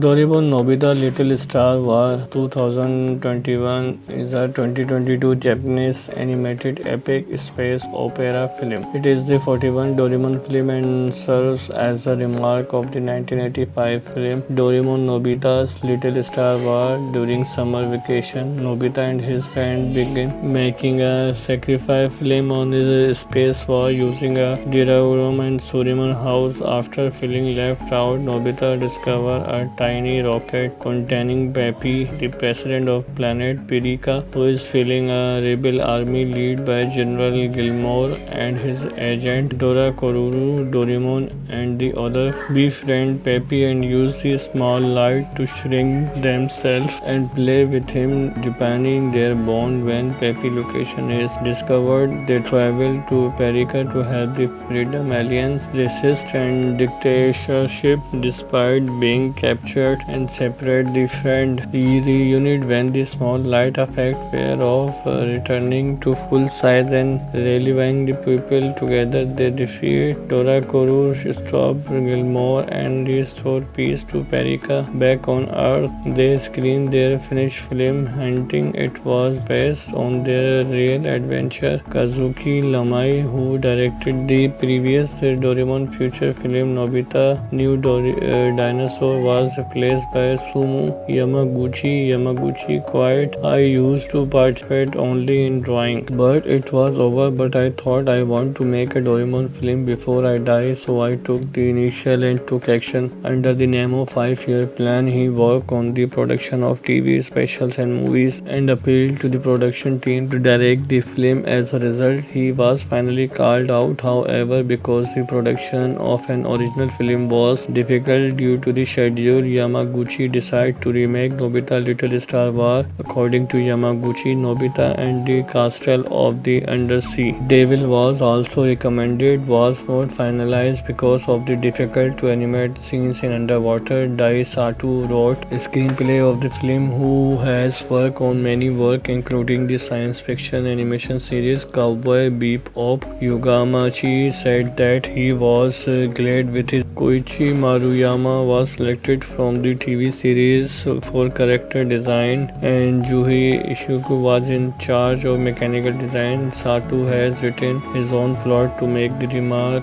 Doraemon Nobita Little Star War 2021 is a 2022 Japanese animated epic space opera film. It is the 41st Doraemon film and serves as a remark of the 1985 film Doraemon Nobita's Little Star War. During summer vacation, Nobita and his friend begin making a sacrifice film on the space war using a Doraemon and Surimon house. After feeling left out, Nobita discovers a tiny rocket containing Peppy, the president of planet Pirika, who is filling a rebel army led by General Gilmore and his agent Dora Koruru. Doraemon and the other befriend Peppy and use the small light to shrink themselves and play with him, deepening their bond. When Peppy location is discovered, they travel to Pirika to help the Freedom Alliance resist and dictatorship despite being captured and separate the friend. The reunite when the small light effect pair off, returning to full size and rallying the people together. They defeat Dora Koru, stop Gilmore and restore peace to Perica. Back on Earth, they screen their finished film, hinting it was based on their real adventure. Kazuki Lamai, who directed the previous Doraemon future film Nobita New Dinosaur, was replaced by Sumu Yamaguchi. Yamaguchi quite I used to participate only in drawing, but it was over. But I thought I want to make a Doraemon film before I die, so I took the initial and took action. Under the name of 5-year plan, he worked on the production of TV specials and movies and appealed to the production team to direct the film. As a result, he was finally called out. However, because the production of an original film was difficult due to the schedule, Yamaguchi decided to remake Nobita Little Star War. According to Yamaguchi, Nobita and the castle of the Undersea Devil was also recommended, was not finalized because of the difficult to animate scenes in underwater. Dai Sato wrote a screenplay of the film, who has worked on many work including the science fiction animation series Cowboy Bebop. Yugamachi said that he was glad with his Koichi Maruyama was selected from the TV series for character design and Juhi Ishiku was in charge of mechanical design. Sato has written his own plot to make the remark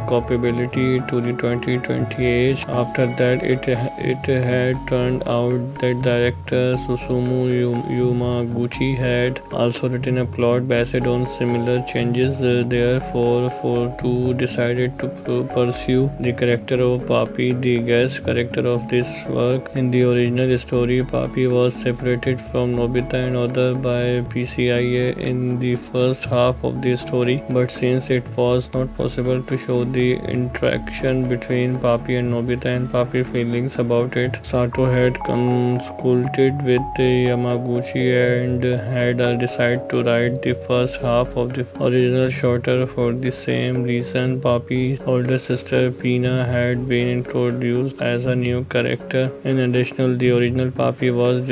compatibility to the 2020 age. After that, it had turned out that director Susumu Yamaguchi had also written a plot based on similar changes. Therefore, for two decided to pursue the character of Papi, the guest character of this work. In the original story, Papi was separated from Nobita and other by PCIA in the first half of the story, but since it was not possible to show the interaction between Papi and Nobita and Papi feelings about it, Sato had consulted with Yamaguchi and had decided to write the first half of the original shorter. For the same reason, Papi's older sister Pina had been introduced as a new character. In addition, the original Papi was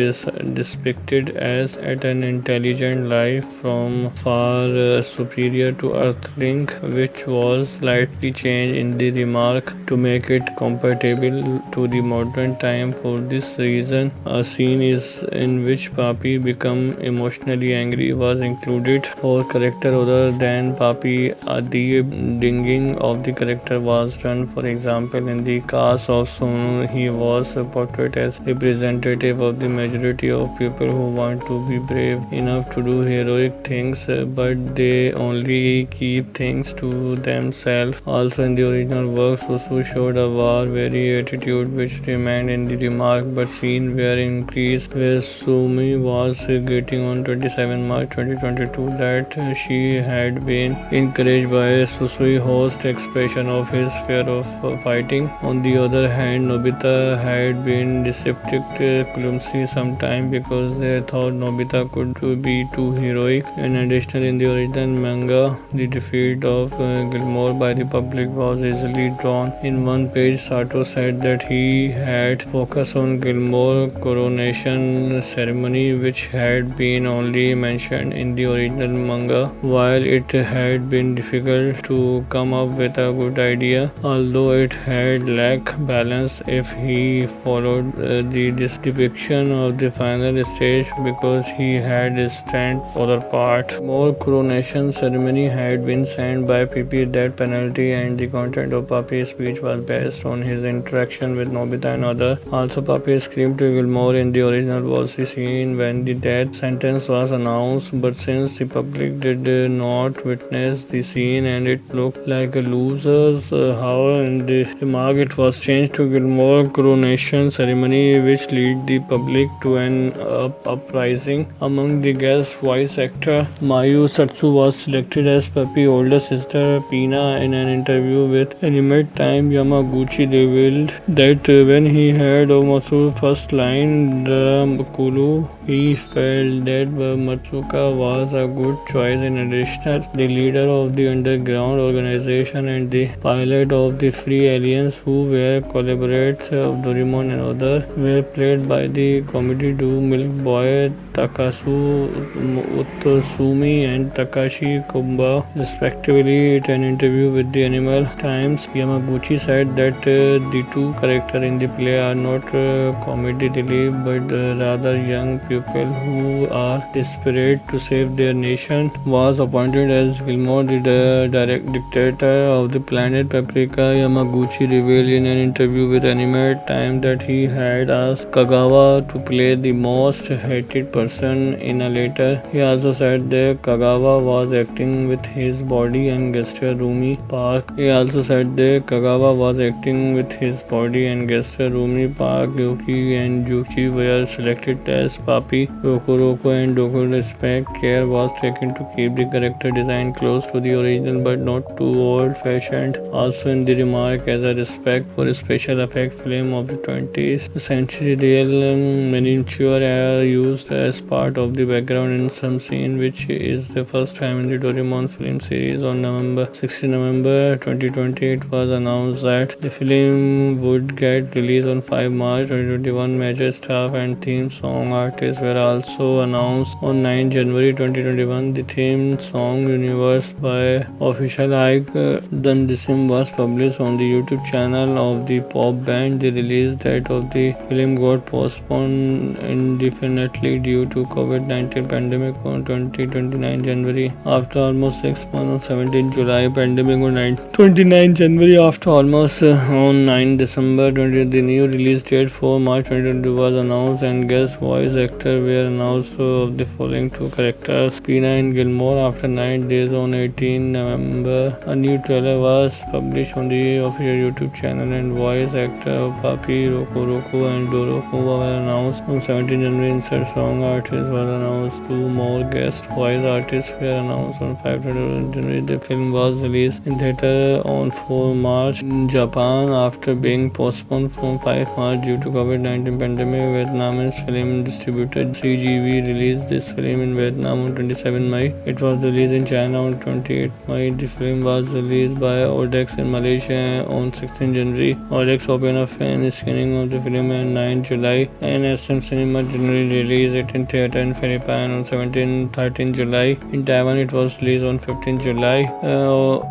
depicted as an intelligent life from far superior to Earthling, which was slightly changed in the remark to make it compatible to the modern time. For this reason, a scene is in which Papi become emotionally angry was included. For character other than Papi, the dinging of the character was done. For example, in the case of Sonu, he was portrayed as representative of the majority of people who want to be brave enough to do heroic things, but they only keep things to themselves. Also, in the original work, Susu showed a war-weary attitude which remained in the remark, but scenes were increased where Sumi was getting on 27 March 2022 that she had been encouraged by Susui host expression of his fear of fighting. On the other hand, Nobita had been depicted clumsy sometime because they thought Nobita could be too heroic. In addition, in the original manga, the defeat of Gilmore by the public was easily drawn. In one page, Sato said that he had focused on Gilmore coronation ceremony, which had been only mentioned in the original manga. While it had been difficult to come up with a good idea, although it had lacked balance, if he he followed this depiction of the final stage because he had a stand other part. More coronation ceremony had been signed by Pippi death penalty, and the content of Papi's speech was based on his interaction with Nobita and others. Also, Papi screamed to Gilmore in the original was the scene when the death sentence was announced, but since the public did not witness the scene and it looked like a loser's hour in the remark, it was changed to Gilmore coronation ceremony, which led the public to an uprising. Among the guests, voice actor Mayu Satsu was selected as Papi's older sister Pina. In an interview with Animate Time, Yamaguchi revealed that when he heard Matsu's first line, Kulu, he felt that Matsuka was a good choice. In addition, the leader of the underground organization and the pilot of the Free Aliens, who were collaborators of Doraemon and others, were played by the comedy duo Milk Boy Takasu Utsumi and Takashi Kumba, respectively. In an interview with the Animal Times, Yamaguchi said that the two characters in the play are not comedy relief but rather young people who are desperate to save their nation. Was appointed as Gilmore, the direct dictator of the planet Paprika. Yamaguchi revealed in an interview with Animate Time that he had asked Kagawa to play the most hated person in a letter. He also said that Kagawa was acting with his body and gesture. Rumi Park. He also said that Kagawa was acting with his body and gesture. Rumi Park, Yuki and Yuchi were selected as Papi. Rokuroko and Doku respect care was taken to keep the character design close to the original but not too old-fashioned. Also in the remark, as a respect for special effect film of the 20th century, real miniature are used as part of the background in some scene, which is the first time in the Doraemon film series. On 16 November 2020, it was announced that the film would get released on 5 March 2021. Major staff and theme song artists were also announced on 9 January 2021. The theme song Universe by Official Ike Dundisim was published on the YouTube channel of the pop band. The release date of the film got postponed indefinitely due to COVID-19 pandemic on 29 January. After almost 6 months on 17 July, pandemic on 29 January, after almost on 9 December 20, the new release date for March 2022 was announced, and guest voice actors were announced of the following two characters, Pina and Gilmore. After 9 days on 18 November, a new trailer was published on the official YouTube channel, and voice actor Papi, Roku and Doroku were announced on 17 January. Insert song artist was announced. Two more guest voice artists were announced on 5 January. The film was released in theater on 4 March in Japan after being postponed from 5 March due to COVID-19 pandemic. Vietnamese film distributor CGV released this film in Vietnam on 27 May. It was released in China on 28 May. The film was released by Odex in Malaysia on 16 January. Odex opened a fan screening of the film on 9 July, and SM Cinema generally released it in theater in Philippines on 13 July. In Taiwan, it was released on 15 July.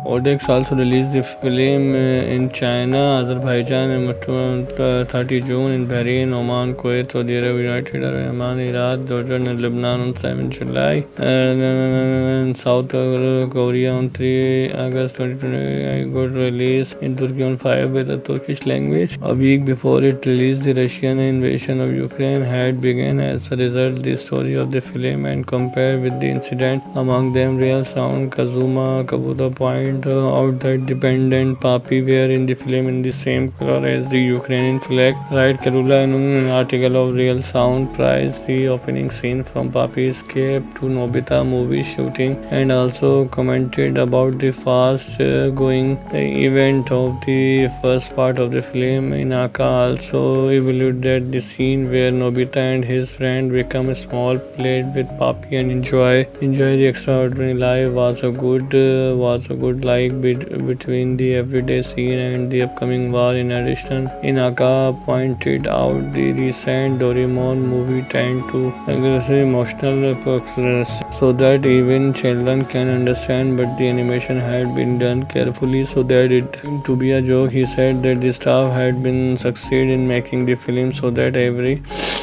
Odex also released the film in China, Azerbaijan, and 30 June, in Bahrain, Oman, Kuwait, Saudi Arabia, United Arab Emirates, Iraq, Jordan, and Lebanon on 7 July, and South Korea on 3 August 2020. I got released in Turkey on 5 with the Turkish language. A week before it released, the Russian invasion of Ukraine had begun. As a result, the story of the film and compared with the incident among them, Real Sound Kazuma Kabuto point out that dependent Papi were in the film in the same color as the Ukrainian flag. Right, Karula in an article of Real Sound praised the opening scene from Papi escape to Nobita movie shooting, and also commented about the fast going event of the first part of the film. Inaka also evaluated that the scene where Nobita and his friend become a small plate with Papi and enjoy the extraordinary life was a good like between the everyday scene and the upcoming war. In addition, Inaka pointed out the recent Doraemon movie 10 and to aggressive emotional process so that even children can understand, but the animation had been done carefully so that it to be a joke. He said that the staff had been succeed in making the film so that every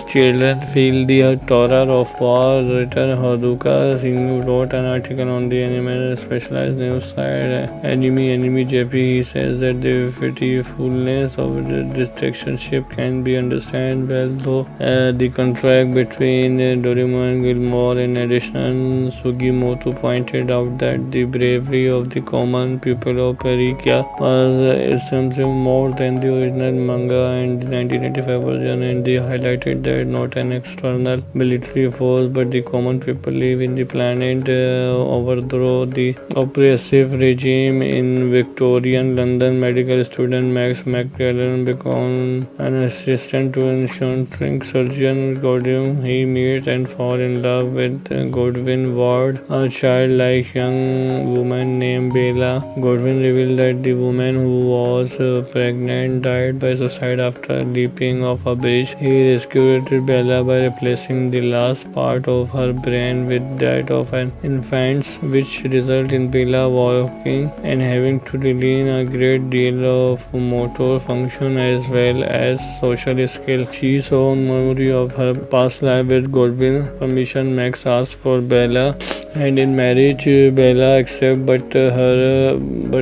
children feel the horror of war. Writer Haruka Singh wrote an article on the anime specialized news site Anime JP. He says that the pitifulness of the distractionship can be understood well, though the contract between Doraemon and Gilmore. In addition, Sugimoto pointed out that the bravery of the common people of Perikia was something more than the original manga and the 1995 version, and they highlighted that not an external military force but the common people live in the planet overthrow the oppressive regime. In Victorian London, medical student Max McClellan becomes an assistant to an insurance surgeon Godwin. He meets and falls in love with Godwin Ward, a childlike young woman named Bella. Godwin revealed that the woman who was pregnant died by suicide after leaping off a bridge. He rescued Bella by replacing the last part of her brain with that of an infant's, which resulted in Bella walking and having to relearn a great deal of motor function as well as social skill. She saw memory of her past life with Godwin. Permission, Max asked for Bella and in marriage Bella accepts, but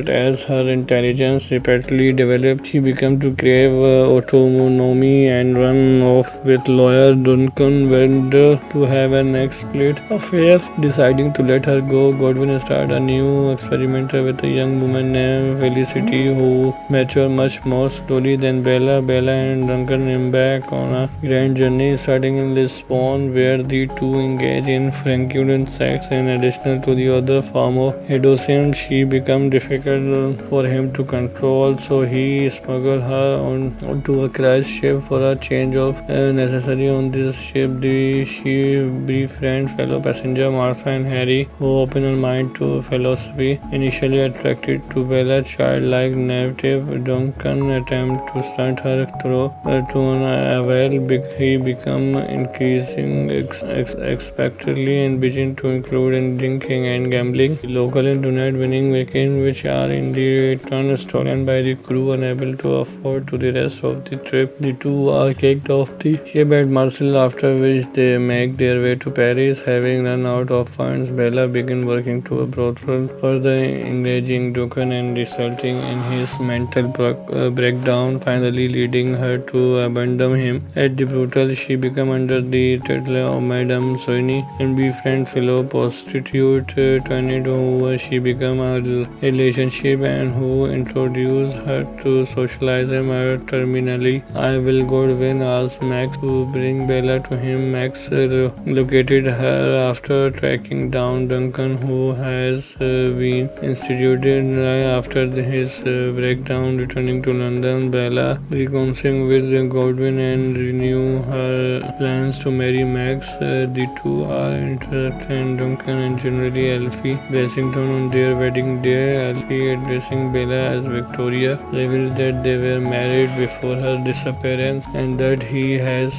as her intelligence rapidly developed, she began to crave autonomy and run off with lawyer Duncan Wender to have an explicit affair. Deciding to let her go, Godwin started a new experiment with a young woman named Felicity who matured much more slowly than Bella. Bella and Duncan embark on a grand journey starting in Lisbon, where the two engage in franculent sex. In addition to the other form of hedonism, she becomes difficult for him to control, so he smuggles her onto a crash ship for a change of necessary. On this ship, she befriends fellow passenger Martha and Harry, who open her mind to philosophy. Initially attracted to Bella's childlike native, Duncan attempts to stunt her through to an well. He becomes increasingly expectantly and begins to include in drinking and gambling. The local and tonight winning weekend, which are in the turn stolen by the crew unable to afford to the rest of the trip. The two are kicked off the ship at Marseille, after which they make their way to Paris. Having run out of funds, Bella begins working to a brothel, further engaging Duncan and resulting in his mental breakdown, finally leading her to abandon him. At the brothel, she becomes under the title of Madame Soigny and befriends fellow prostitute Toinette, who she becomes a relationship and who introduce her to socialism terminally. I will Godwin asks Max to bring Bella to him. Max located her after tracking down Duncan, who has been instituted after his breakdown. Returning to London, Bella reconciles with Godwin and renew her plans to marry Max. The two are interested in Duncan and generally Alfie Bassington on their wedding day. Alfie, addressing Bella as Victoria, reveals that they were married before her disappearance and that he has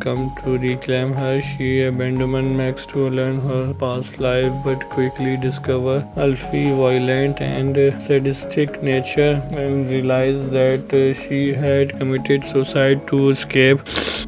come to reclaim her. She abandons Max to learn her past life, but quickly discovers Alfie's violent and sadistic nature and realizes that she had committed suicide to escape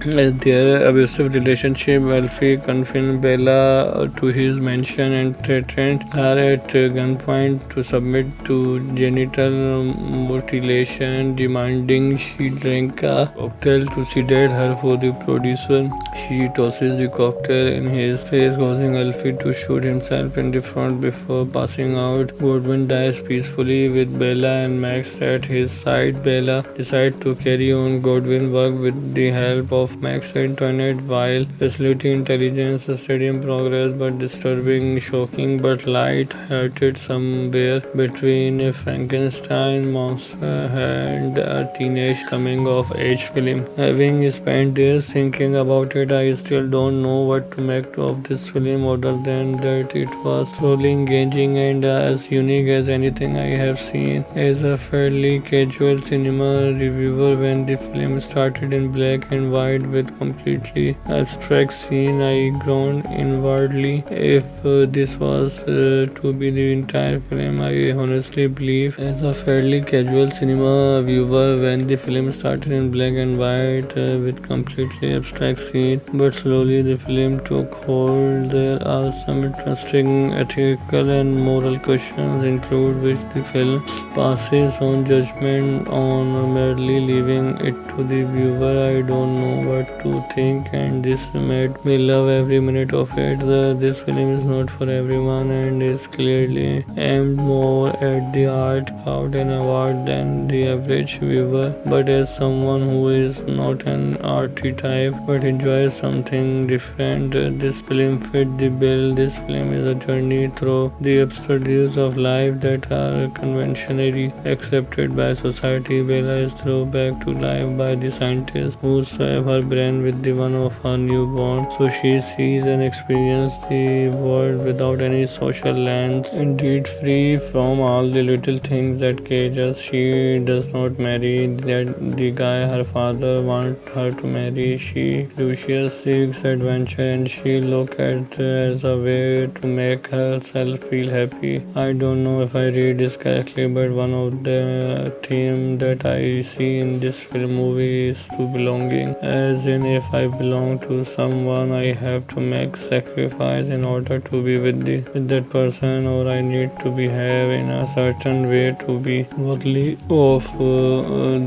their abusive relationship. Alfie confines Bella to his mansion and threatens her at gunpoint to submit to genital mutilation, demanding she drink a cocktail to sedate her. For the producer, she tosses the cocktail in his face, causing Alfie to shoot himself in the front before passing out. Godwin dies peacefully with Bella and Max at his side. Bella decides to carry on Godwin's work with the help of Max and Toinette while facilitating intelligence study in progress, but disturbing disturbing, shocking, but light-hearted somewhere between a Frankenstein monster and a teenage coming-of-age film. Having spent days thinking about it, I still don't know what to make of this film other than that it was truly engaging and as unique as anything I have seen. As a fairly casual cinema reviewer, when the film started in black and white with completely abstract scene, I groaned inwardly. If this was to be the entire film, I honestly believe. As a fairly casual cinema viewer, when the film started in black and white with completely abstract scene, but slowly the film took hold. There are some interesting ethical and moral questions include which the film passes on judgment on merely leaving it to the viewer. I don't know what to think, and this made me love every minute of it. This film is not for everyone and is clearly aimed more at the art crowd and award than the average viewer. But as someone who is not an arty type but enjoys something different, this film fit the bill. This film is a journey through the absurdities of life that are conventionally accepted by society. Bella is thrown back to life by the scientists who swap her brain with the one of her newborn, so she sees and experiences the world without any social lens. Indeed, free from all the little things that cage us. She does not marry the guy her father wants her to marry. She Lucius seeks adventure and she looks at as a way to make herself feel happy. I don't know if I read this correctly, but one of the theme that I see in this film movie is to belonging. As in, if I belong to someone, I have to make sacrifice in order to be with that person, or I need to behave in a certain way to be worthy of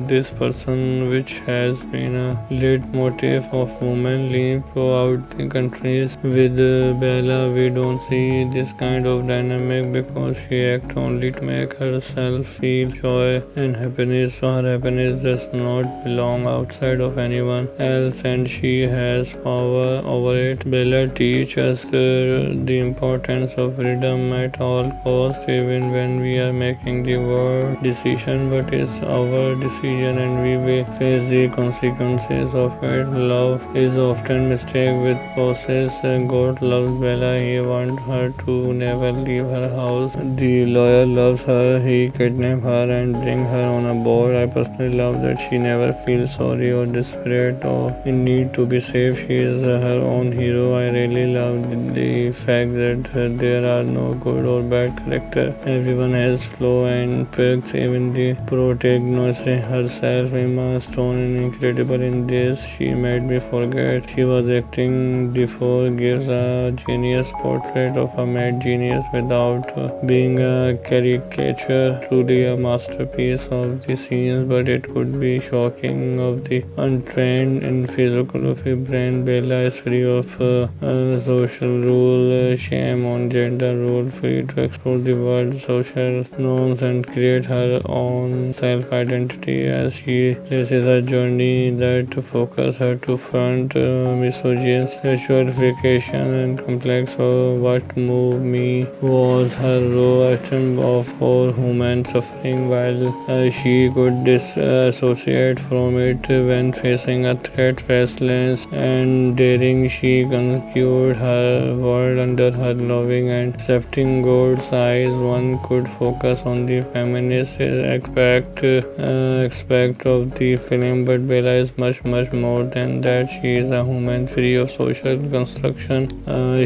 this person, which has been a leitmotif of women living throughout the countries. With Bella, we don't see this kind of dynamic because she acts only to make herself feel joy and happiness. So her happiness does not belong outside of anyone else, and she has power over it. Bella teaches us the importance of freedom at all costs, even when we are making the world decision, but it's our decision and we will face the consequences of it. Love is often mistaken with process. God loves Bella. He wants her to never leave her house. The lawyer loves her. He kidnaps her and brings her on a boat. I personally love that she never feels sorry or desperate or in need to be saved. She is her own hero. I really love the fact that there are no good or bad character. Everyone has flaw and perks. Even the protagonist herself, Emma Stone, is incredible in this. She made me forget she was acting before. Gives a genius portrait of a mad genius without being a caricature. Truly a masterpiece of the scenes, but it could be shocking of the untrained in physiography brain. Bella is free of social rule, shame on gender rule, free to explore the world, social norms, and create her own self-identity as she faces a journey that focus her to front misogyny, sexualification, and complex. So what moved me was her raw action for human suffering, while she could disassociate from it when facing a threat. Restless and daring, she conquered her world under her loving and accepting God's eyes. One could focus on the feminist aspect of the film, but Bella is much more than that. She is a woman free of social construction.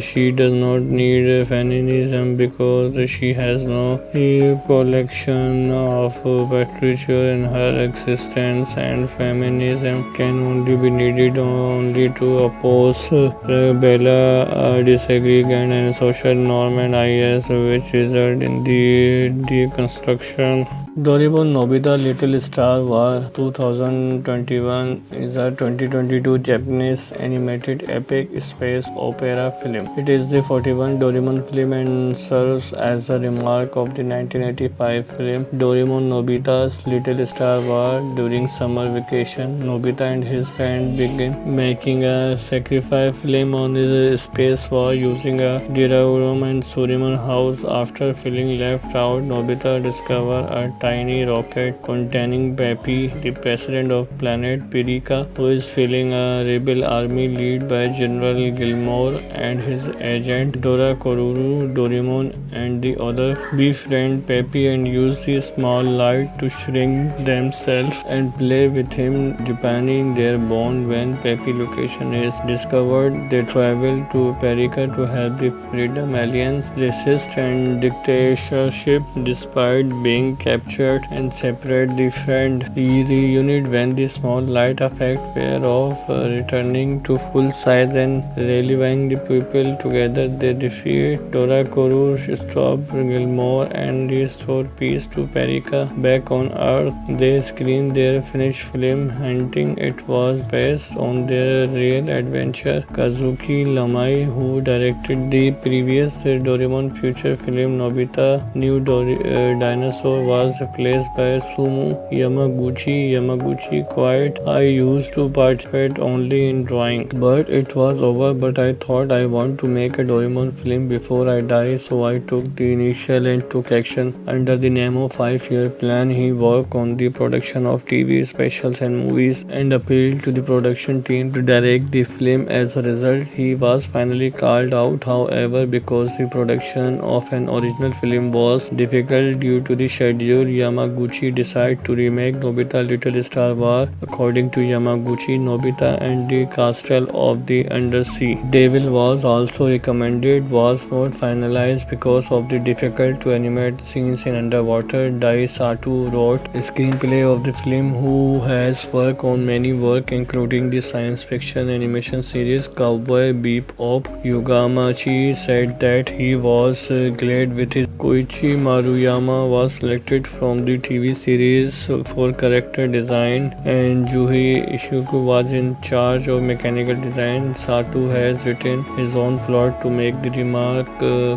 She does not need feminism because she has no recollection of patriarchy in her existence, and feminism can only be needed only to oppose Bella disagreement and social norm and IS, which result in the deconstruction Doraemon Nobita Little Star War 2021 is a 2022 Japanese animated epic space opera film. It is the 41st Doraemon film and serves as a remark of the 1985 film Doraemon Nobita's Little Star War. During summer vacation, Nobita and his friend begin making a sacrifice film on the space war using a Doraemon and Surimon house. After feeling left out, Nobita discovers a tiny rocket containing Peppy, the president of planet Pirika, who is feeling a rebel army led by General Gilmore and his agent Dora Koruru. Doraemon and the other befriend Peppy and use the small light to shrink themselves and play with him, deepening their bond. When Peppy location is discovered, they travel to Pirika to help the Freedom Alliance resist and dictatorship despite being captured and separate the friend. The reunite when the small light effect wear off, returning to full size and rallying the people together. They defeat Dora Koru, stop Gilmore and restore peace to Perica. Back on Earth, they screen their finished film, hinting it was based on their real adventure. Kazuki Lamai, who directed the previous Doraemon future film Nobita New Dinosaur, was replaced by Sumu Yamaguchi. Yamaguchi quite I used to participate only in drawing, but it was over. But I thought I want to make a Doraemon film before I die, so I took the initial and took action. Under the name of 5-year plan, he worked on the production of TV specials and movies and appealed to the production team to direct the film. As a result, he was finally called out. However, because the production of an original film was difficult due to the schedule, Yamaguchi decided to remake Nobita Little Star War. According to Yamaguchi, Nobita and the Castle of the Undersea Devil was also recommended, was not finalized because of the difficult to animate scenes in underwater. Dai Sato wrote a screenplay of the film, who has worked on many work including the science fiction animation series Cowboy Bebop. Yugamachi said that he was glad with his Koichi Maruyama was selected from the TV series for character design and Juhi Ishiku was in charge of mechanical design. Sato has written his own plot to make the remark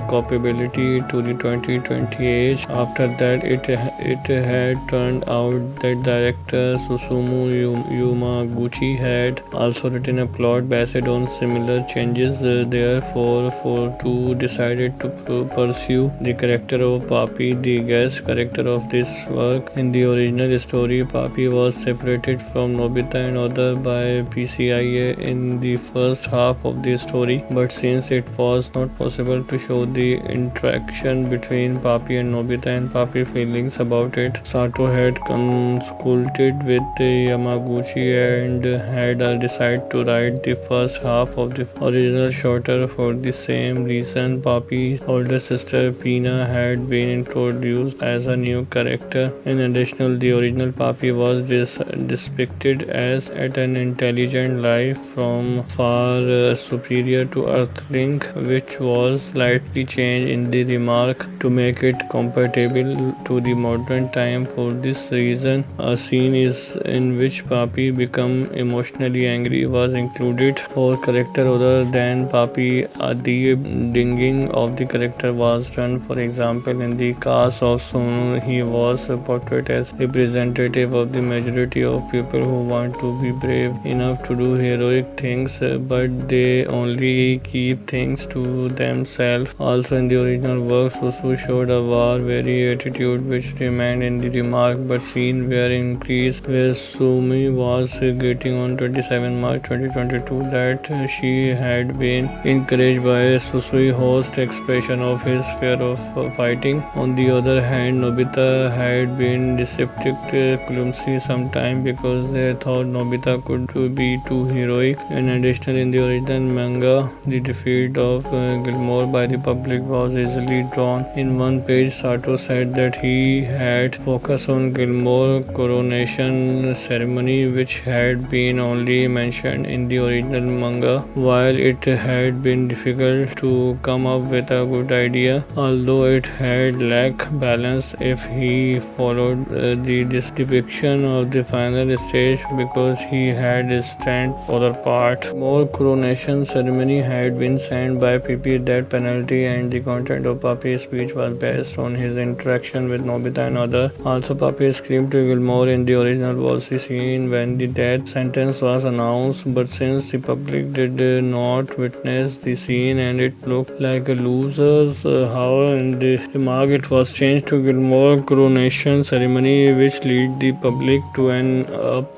compatibility to the 2020 age. After that, it had turned out that director Susumu Yamaguchi had also written a plot based on similar changes. Therefore, to decided to pursue the character of Papi, the guest character of this work. In the original story, Papi was separated from Nobita and other by PCIA in the first half of the story, but since it was not possible to show the interaction between Papi and Nobita and Papi feelings about it, Sato had consulted with Yamaguchi and had decided to write the first half of the original shorter. For the same reason, Papi's older sister Pina had been introduced as a new character. In addition, the original Papi was depicted as an intelligent life from far superior to Earthling, which was slightly changed in the remark to make it compatible to the modern time. For this reason, a scene is in which Papi become emotionally angry was included. For character other than Papi, the dinging of the character was done. For example, in the case of Sonu, he was portrayed as representative of the majority of people who want to be brave enough to do heroic things, but they only keep things to themselves. Also, in the original work, Susu showed a war-weary attitude which remained in the remark, but scenes were increased, where Sumi was getting on 27 March 2022 that she had been encouraged by Susui host expression of his fear of fighting. On the other hand, Nobita had been deceptive clumsy sometime because they thought Nobita could be too heroic. In addition, in the original manga, the defeat of Gilmore by the public was easily drawn. In one page, Sato said that he had focused on Gilmore coronation ceremony, which had been only mentioned in the original manga. While it had been difficult to come up with a good idea, although it had lacked balance, if he he followed this depiction of the final stage because he had a stand for the part. More coronation ceremony had been signed by Pippi that penalty, and the content of Papi's speech was based on his interaction with Nobita and others. Also, Papi screamed to Gilmore in the original was the scene when the death sentence was announced, but since the public did not witness the scene and it looked like a loser's however in the remark it was changed to Gilmore coronation ceremony, which led the public to an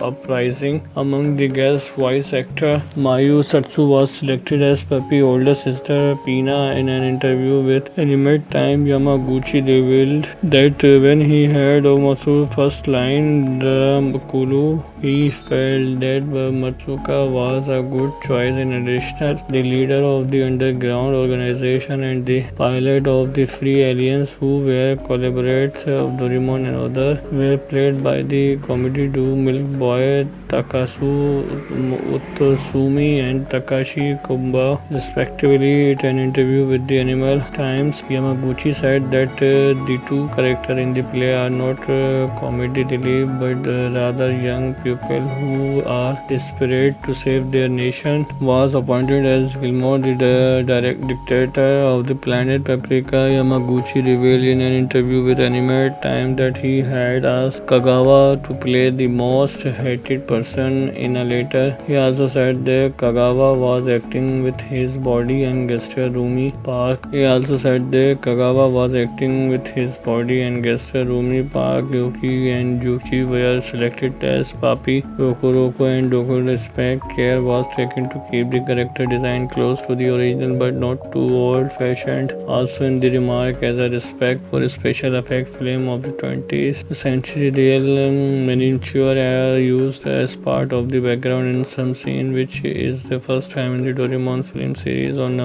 uprising. Among the guests, voice actor Mayu Satsu was selected as Papi's older sister Pina. In an interview with Animate Time, Yamaguchi revealed that when he heard of Matsu's first line, Dramakulu, he felt that Matsuka was a good choice. In addition, the leader of the underground organization and the pilot of the Free Aliens, who were collaborators of Doraemon and others, were played by the comedy duo Milk Boy Takasu Utsumi and Takashi Kumba, respectively. In an interview with the Animal Times, Yamaguchi said that the two characters in the play are not comedy relief but rather young people who are desperate to save their nation. Was appointed as Gilmore, the direct dictator of the planet Paprika. Yamaguchi revealed in an interview with Animate Time that he had asked Kagawa to play the most hated person in a letter. He also said that Kagawa was acting with his body and gesture. Rumi Park. He also said that Kagawa was acting with his body and gesture. Rumi Park, Yoki and Juchi were selected as Papi. Rokuroko and Doku respect care was taken to keep the character design close to the original but not too old-fashioned. Also in the remark, as a respect for a special effect film of the 20th century, real miniature are used as part of the background in some scene, which is the first time in the Doraemon film series. On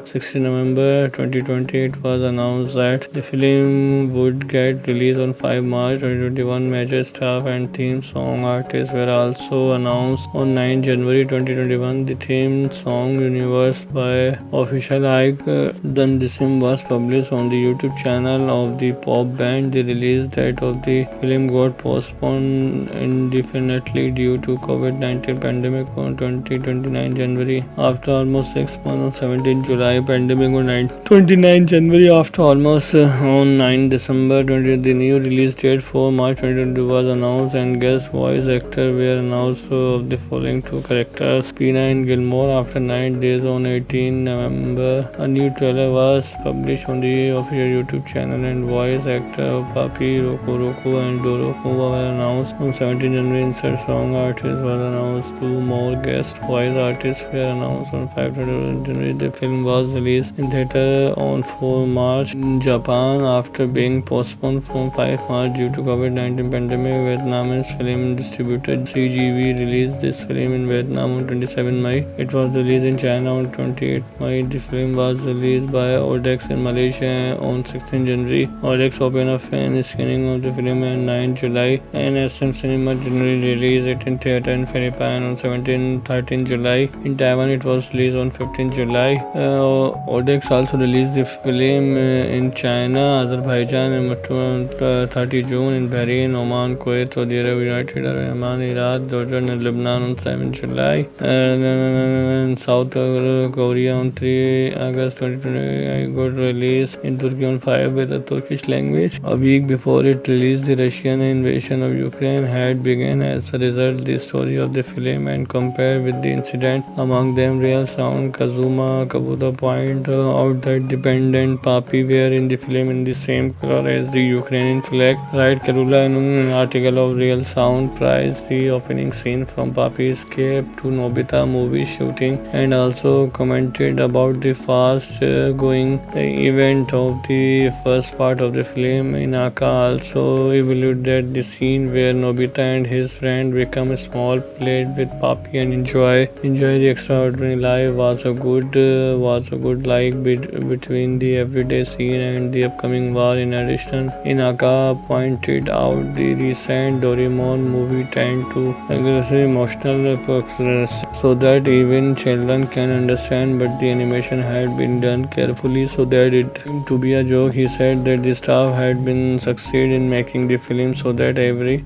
16 November 2020, it was announced that the film would get released on 5 March 2021. Major staff and theme song artists were also announced on 9 January 2021. The theme song Universe by Official Ike Dundisim was published on the YouTube channel of the pop band. The release date of the film got postponed indefinitely due to COVID-19 pandemic on 29 January. After almost 6 months, on 17 July, pandemic on 29 January. After almost on 9 December 20, the new release date for March 2022 was announced, and guest voice actors were announced of the following two characters, Pina and Gilmore. After 9 days on 18 November, a new trailer was published on the official YouTube channel, and voice actor Papi, Roku and Doroku were announced on 17 January. Insert song artist was announced. Two more guest voice artists were announced on 5 January. The film was released in theater on 4 March in Japan after being postponed from 5 March due to COVID-19 pandemic. Vietnamese film distributor CGV released this film in Vietnam on 27 May. It was released in China on 28 May. The film was released by Odex in Malaysia on 16 January. Odex opened a fan screening of the film on 9 July, and SM Cinema generally released it in theater in Philippines on 13 July. In Taiwan, it was released on 15 July. Odex also released the film in China, Azerbaijan, and 30 June in Bahrain, Oman, Kuwait, Saudi Arabia, United Arab Emirates, Iraq, Jordan, and Lebanon on 7 July. And South Korea on 3 August 2020. It got released in Turkey on 5 with a Turkish language. A week before it released, the Russian invasion of Ukraine had begun. As a result, the story of the film and compared with the incident among them, Real Sound Kazuma Kabuta point out that dependent Papi were in the film in the same color as the Ukrainian flag. Right, Karula in an article of Real Sound praised the opening scene from Papi's escape to Nobita movie shooting, and also commented about the fast going event of the first part of the film. Inaka also evaluated that the scene where Nobita and his friend become a small plate with Papi and enjoy the extraordinary life was a good like between the everyday scene and the upcoming war. In addition, Inaka pointed out the recent Doraemon movie tend to aggressive emotional so that even children can understand, but the animation had been done carefully so that it seemed to be a joke. He said that the staff had been and succeed in making the film so that every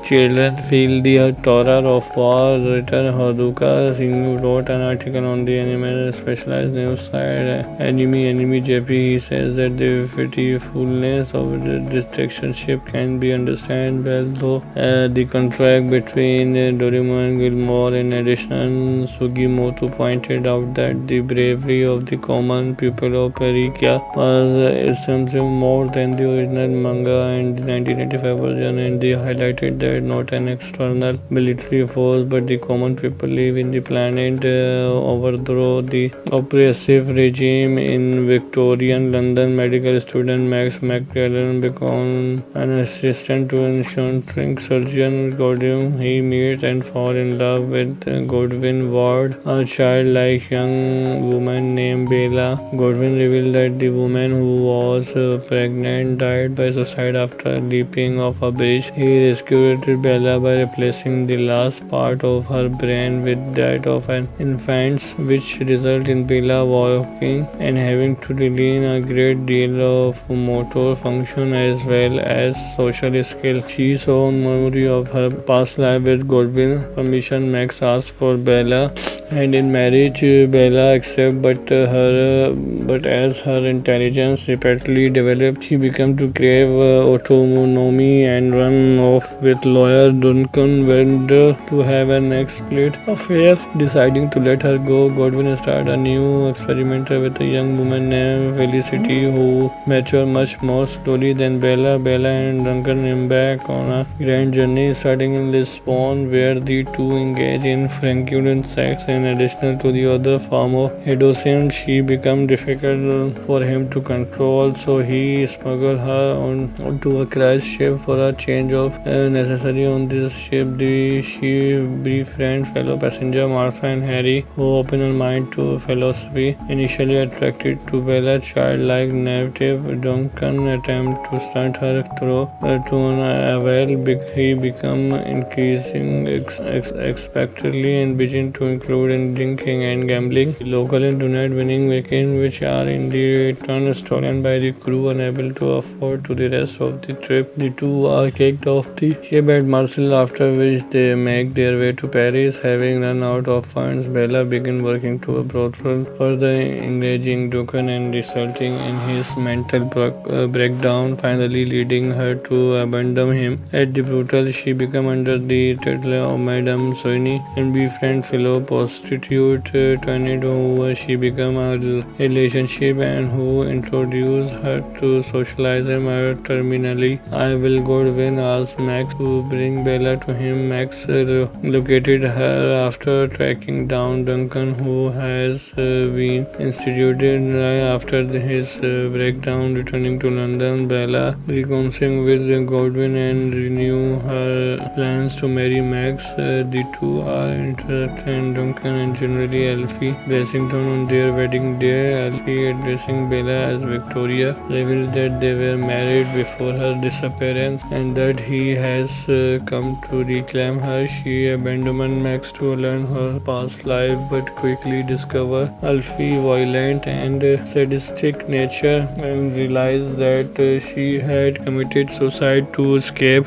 children feel the terror of war. Writer Haruka Singh wrote an article on the anime specialized news site Anime JP. He says that the pitifulness of the dictatorship can be understood well, though the contract between Doraemon and Gilmore. In addition, Sugimoto pointed out that the bravery of the common people of Perikia was something more than the original manga and the 1985 version, and they highlighted that not an external military force but the common people live in the planet overthrow the oppressive regime. In Victorian London, medical student Max McClellan becomes an assistant to eccentric surgeon Godwin. He meets and falls in love with Godwin Ward, a childlike young woman named Bella. Godwin reveals that the woman who was pregnant died by suicide after leaping off a bridge. He rescued Bella by replacing the last part of her brain with that of an infant's, which resulted in Bella walking and having to relearn a great deal of motor function as well as social skill. She saw memory of her past life with Godwin. Permission, Max asked for Bella, and in marriage, Bella accepts. But as her intelligence rapidly developed, she began to crave autonomy and run off with lawyer Duncan Wender to have an explicit affair. Deciding to let her go, Godwin started a new experiment with a young woman named Felicity who matured much more slowly than Bella. Bella and Duncan embark on a grand journey starting in Lisbon, where the two engage in fraudulent sex. In addition to the other form of hedonism, she becomes difficult for him to control, so he smuggles her onto a cruise ship for a change of necessary. On this ship, she befriends fellow passenger Martha and Harry, who open her mind to philosophy. Initially attracted to Bella's childlike native, Duncan attempts to stunt her through to an well. He becomes increasingly expectantly and begins to include in drinking and gambling. The local internet winning weekend, which are in the turn stolen by the crew, unable to afford to the rest of the trip. The two are kicked off the ship at Marseille, after which they make their way to Paris. Having run out of funds, Bella begins working to a brothel, further engaging Duncan and resulting in his mental breakdown, finally leading her to abandon him. At the brothel, she becomes under the title of Madame Soigny and befriends fellow prostitute Toinette, who she becomes a relationship and who introduce her to socializer terminally. I will Godwin asks Max to bring Bella to him. Max located her after tracking down Duncan, who has been instituted after his breakdown. Returning to London, Bella reconciles with Godwin and renew her plans to marry Max. The two are interested in Duncan and generally Alfie Bassington on their wedding day. Alfie, addressing Bella as Victoria, reveals that they were married before her disappearance and that he has come to reclaim her. She abandons Max to learn her past life, but quickly discovers Alfie's violent and sadistic nature and realizes that she had committed suicide to escape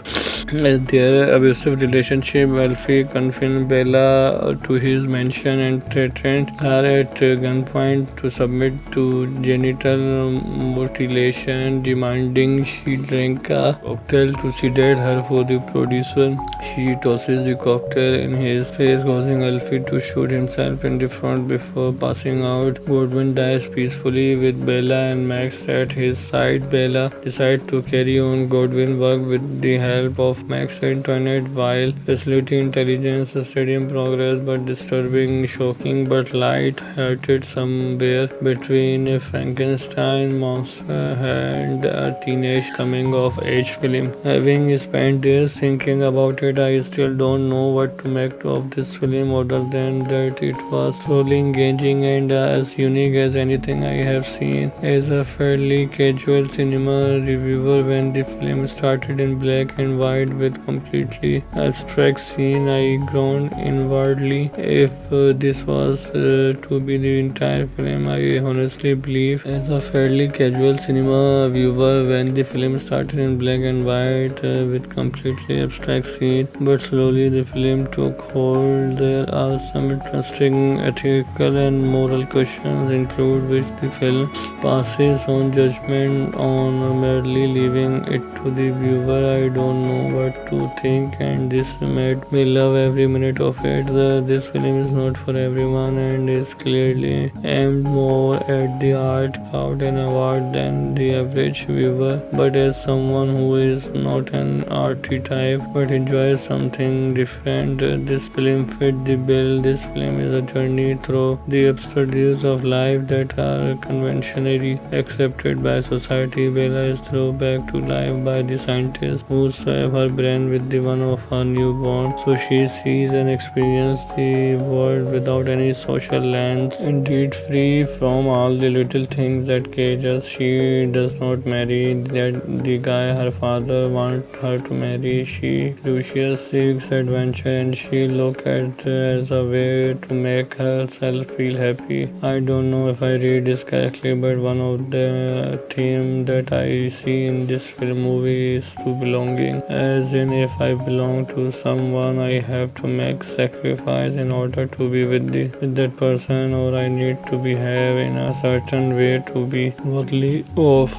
their abusive relationship. Alfie confines Bella to his mansion and threatens her at gunpoint to submit to genital mutilation, demanding she drink a cocktail to sedate her. For the producer, she tosses the cocktail in his face, causing Alfie to shoot himself in the front before passing out. Godwin dies peacefully with Bella and Max at his side. Bella decides to carry on Godwin's work with the help of Max and Toinette while facilitating intelligence study in progress, but disturbing, shocking, but light-hearted somewhere between a Frankenstein monster and a teenage coming-of-age film. Having spent days thinking about it, I still don't know what to make of this film other than that it was thoroughly engaging and as unique as anything I have seen. As a fairly casual cinema reviewer, when the film started in black and white with completely abstract scene, I groaned inwardly. If this was to be the entire film, I honestly believe, as a fairly casual cinema viewer, when the film started in black and white with completely abstract scenes, but slowly the film took hold. There are some interesting ethical and moral questions include which the film passes on judgment on or merely leaving it to the viewer. I don't know what to think, and this made me love every minute of it. This film is not for everyone and is clearly aimed more at the art crowd and award than the average viewer. But as someone who is not an arty type but enjoys something different, this film fit the bill. This film is a journey through the absurdities of life that are conventionally accepted by society. Bella is thrown back to life by the scientists who save her brain with the one of her newborn, so she sees and experiences the world without any social lens. Indeed, free from all the little things that cage us. She does not marry the guy her father wants her to marry. She crucially seeks adventure, and she looks at as a way to make herself feel happy. I don't know if I read this correctly, but one of the theme that I see in this film movie is to belonging. As in, if I belong to someone, I have to make sacrifice in order to be with that person, or I need to behave in a certain way to be worthy of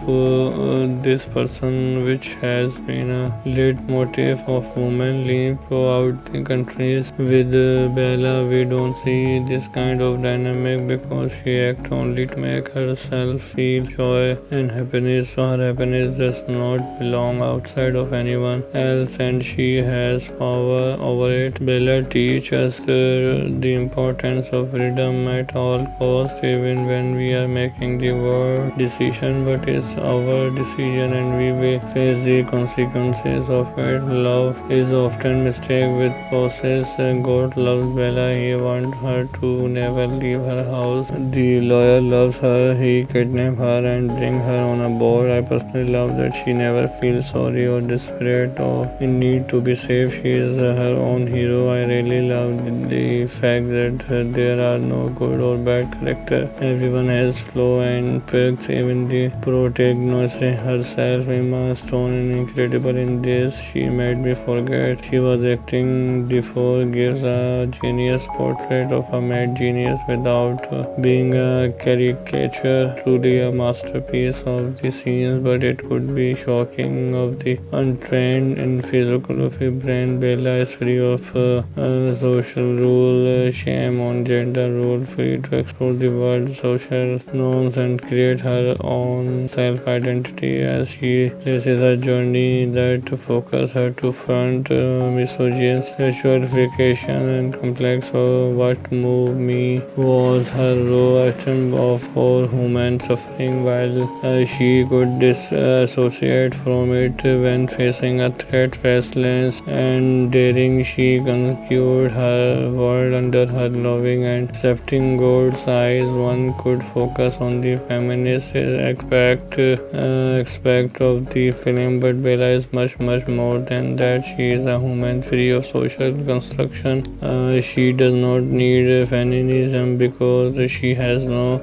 this person, which has been a leitmotif of women living throughout the countries. With Bella, we don't see this kind of dynamic because she acts only to make herself feel joy and happiness. So her happiness does not belong outside of anyone else, and she has power over it. Bella teaches us the importance of freedom at all costs, even when we are making the world decision, but it's our decision and we will face the consequences of it. Love is often mistaken with process. God loves Bella. He wants her to never leave her house. The lawyer loves her. He kidnaps her and brings her on a boat. I personally love that she never feels sorry or desperate or in need to be saved. She is her own hero. I really love the fact that there are no good or bad character. Everyone has flaw and perks. Even the protagonist herself, Emma Stone, is incredible in this. She made me forget she was acting. Before gives a genius portrait of a mad genius without being a caricature. Truly a masterpiece of the scenes, but it would be shocking of the untrained in physiography brain. Bella is free of social rule, shame on gender rule, free to explore the world, social norms, and create her own self-identity as she faces a journey that focus her to front misogyny, sexualification, and complex. So what moved me was her raw action for human suffering, while she could disassociate from it when facing a threat. Restless and daring, she conquered her world under her loving and accepting God's eyes. One could focus on the feminist aspect of the film, but Bella is much more than that. She is a woman free of social construction. She does not need feminism because she has no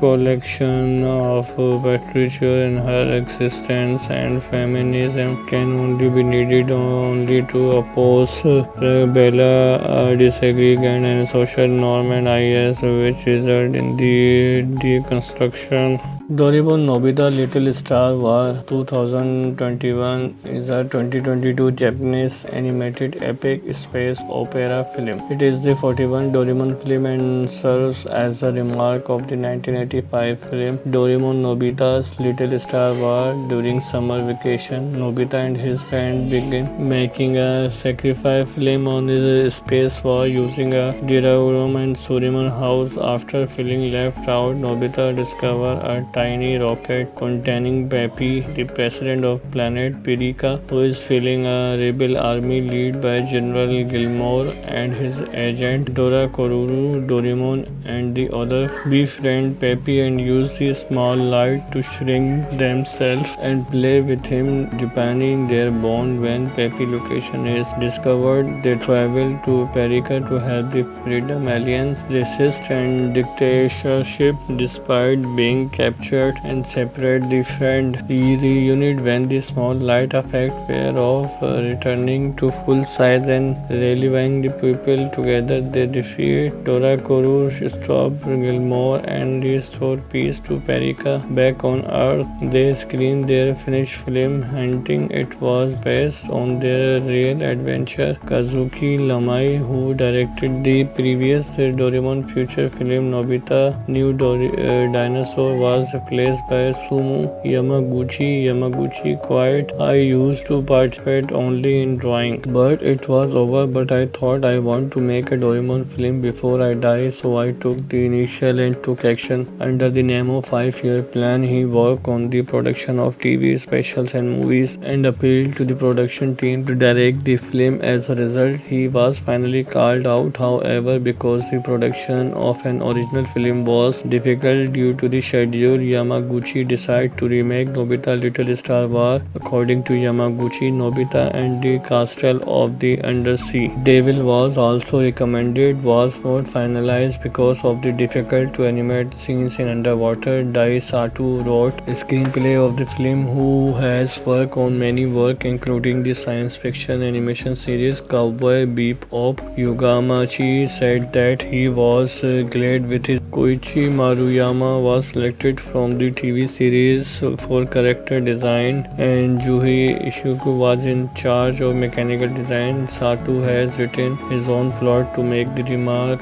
collection of patriarchy in her existence, and feminism can only be needed only to oppose Bella disagreement and social norm and IS, which result in the deconstruction. Doraemon Nobita Little Star Wars 2021 is a 2022 Japanese animated epic space opera film. It is the 41st Doraemon film and serves as a remark of the 1985 film Doraemon Nobita's Little Star Wars. During summer vacation, Nobita and his friend begin making a sacrifice film on the space war using a Doraemon and Surimon house. After feeling left out, Nobita discovers a tiny rocket containing Peppy, the president of planet Pirika, who is filling a rebel army led by General Gilmore and his agent Dora Koruru. Doraemon and the other befriend Peppy and use the small light to shrink themselves and play with him, deepening their bond. When Peppy location is discovered, they travel to Perica to help the Freedom Alliance resist and dictatorship despite being captured and separate the friend. The reunite when the small light effect pair off, returning to full size and rallying the people together. They defeat Dora Koru, stop Gilmore and restore peace to Perica back on Earth. They screened their finished film, hinting it was based on their real adventure. Kazuki Lamai, who directed the previous Doraemon feature film Nobita New Dinosaur, was replaced by Sumu Yamaguchi. Yamaguchi quite, I used to participate only in drawing, but it was over. But I thought I want to make a Doraemon film before I die, so I took the initial and took action. Under the name of 5-year plan, he worked on the production of TV specials and movies and appealed to the production team to direct the film. As a result, he was finally called out. However, because the production of an original film was difficult due to the schedule, Yamaguchi decided to remake Nobita Little Star War. According to Yamaguchi, Nobita and the Castle of the Undersea Devil was also recommended, was not finalized because of the difficult to animate scenes in underwater. Dai Sato wrote a screenplay of the film, who has worked on many work including the science fiction animation series Cowboy Bebop. Yugamachi said that he was glad with his Koichi Maruyama was selected from the TV series for character design and Juhi Ishuku was in charge of mechanical design. Sato has written his own plot to make the remark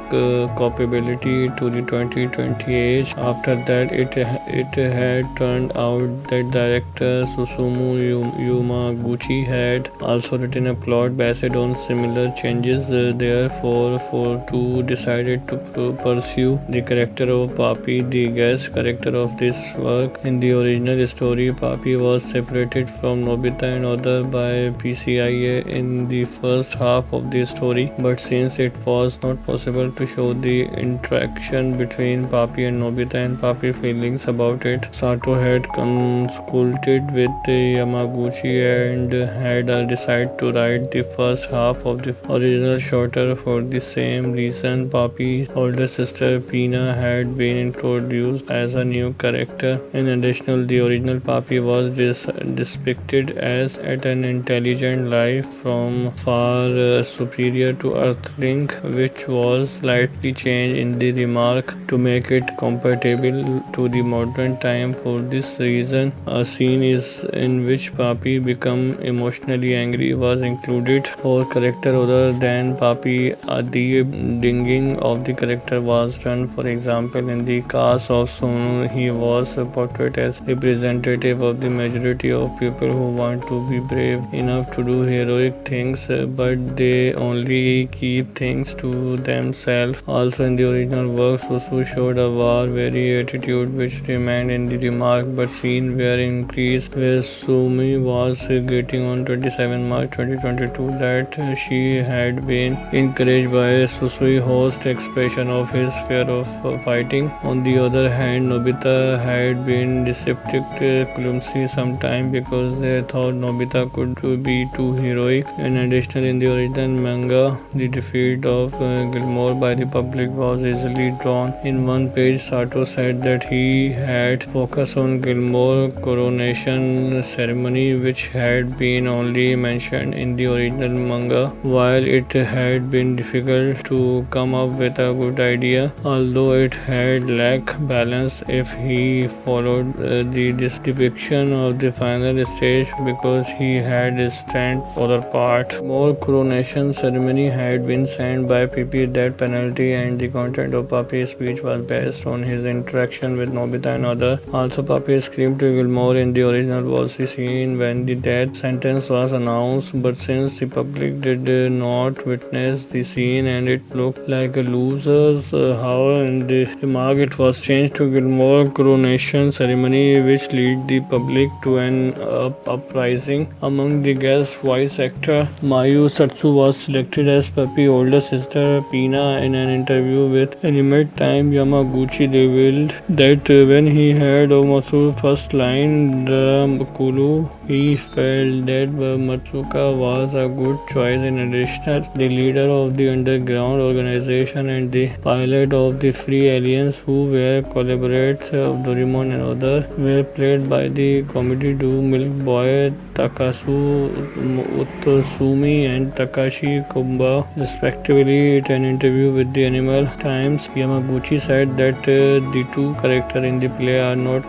compatibility to the 2020 age. After that, it had turned out that director Susumu Yamaguchi had also written a plot based on similar changes. Therefore, for two decided to pursue the character of Papi, the guest character of this work. In the original story, Papi was separated from Nobita and other by PCIA in the first half of the story, but since it was not possible to show the interaction between Papi and Nobita and Papi feelings about it, Sato had consulted with Yamaguchi and had decided to write the first half of the original shorter. For the same reason, Papi's older sister Pina had been introduced as a new character. In addition, the original Papi was depicted as an intelligent life from far superior to Earthling, which was slightly changed in the remark to make it compatible to the modern time. For this reason, a scene is in which Papi become emotionally angry was included. For character other than Papi, the dinging of the character was done. For example, in the case of Sonu, he was portrayed as representative of the majority of people who want to be brave enough to do heroic things, but they only keep things to themselves. Also, in the original work, Susu showed a war-weary attitude which remained in the remark, but scenes were increased, where Sumi was getting on 27 March 2022 that she had been encouraged by Susui host expression of his fear of fighting. On the other hand, Nobita had been deceptive clumsy sometime because they thought Nobita could be too heroic. In addition, in the original manga, the defeat of Gilmore by the public was easily drawn. In one page, Sato said that he had focused on Gilmore coronation ceremony, which had been only mentioned in the original manga. While it had been difficult to come up with a good idea, although it had lacked balance if he followed this depiction of the final stage, because he had a stand other part. More coronation ceremony had been signed by PP. Death penalty and the content of Papi's speech was based on his interaction with Nobita and others. Also, Papi screamed to Gilmore in the original was the scene when the death sentence was announced, but since the public did not witness the scene and it looked like a loser's, however, in the remark it was changed to Gilmore coronation ceremony, which led the public to an uprising. Among the guests, voice actor Mayu Satsu was selected as Puppy's older sister Pina. In an interview with Animate Time, Yamaguchi revealed that when he heard Matsu's first line, Kulu, he felt that Matsuka was a good choice. In addition, the leader of the underground organization and the pilot of the Free Aliens, who were collaborators of Doraemon and others, were played by the comedy duo Milk Boy Takasu Utsumi and Takashi Kumba, respectively. In an interview with the Animal Times, Yamaguchi said that the two characters in the play are not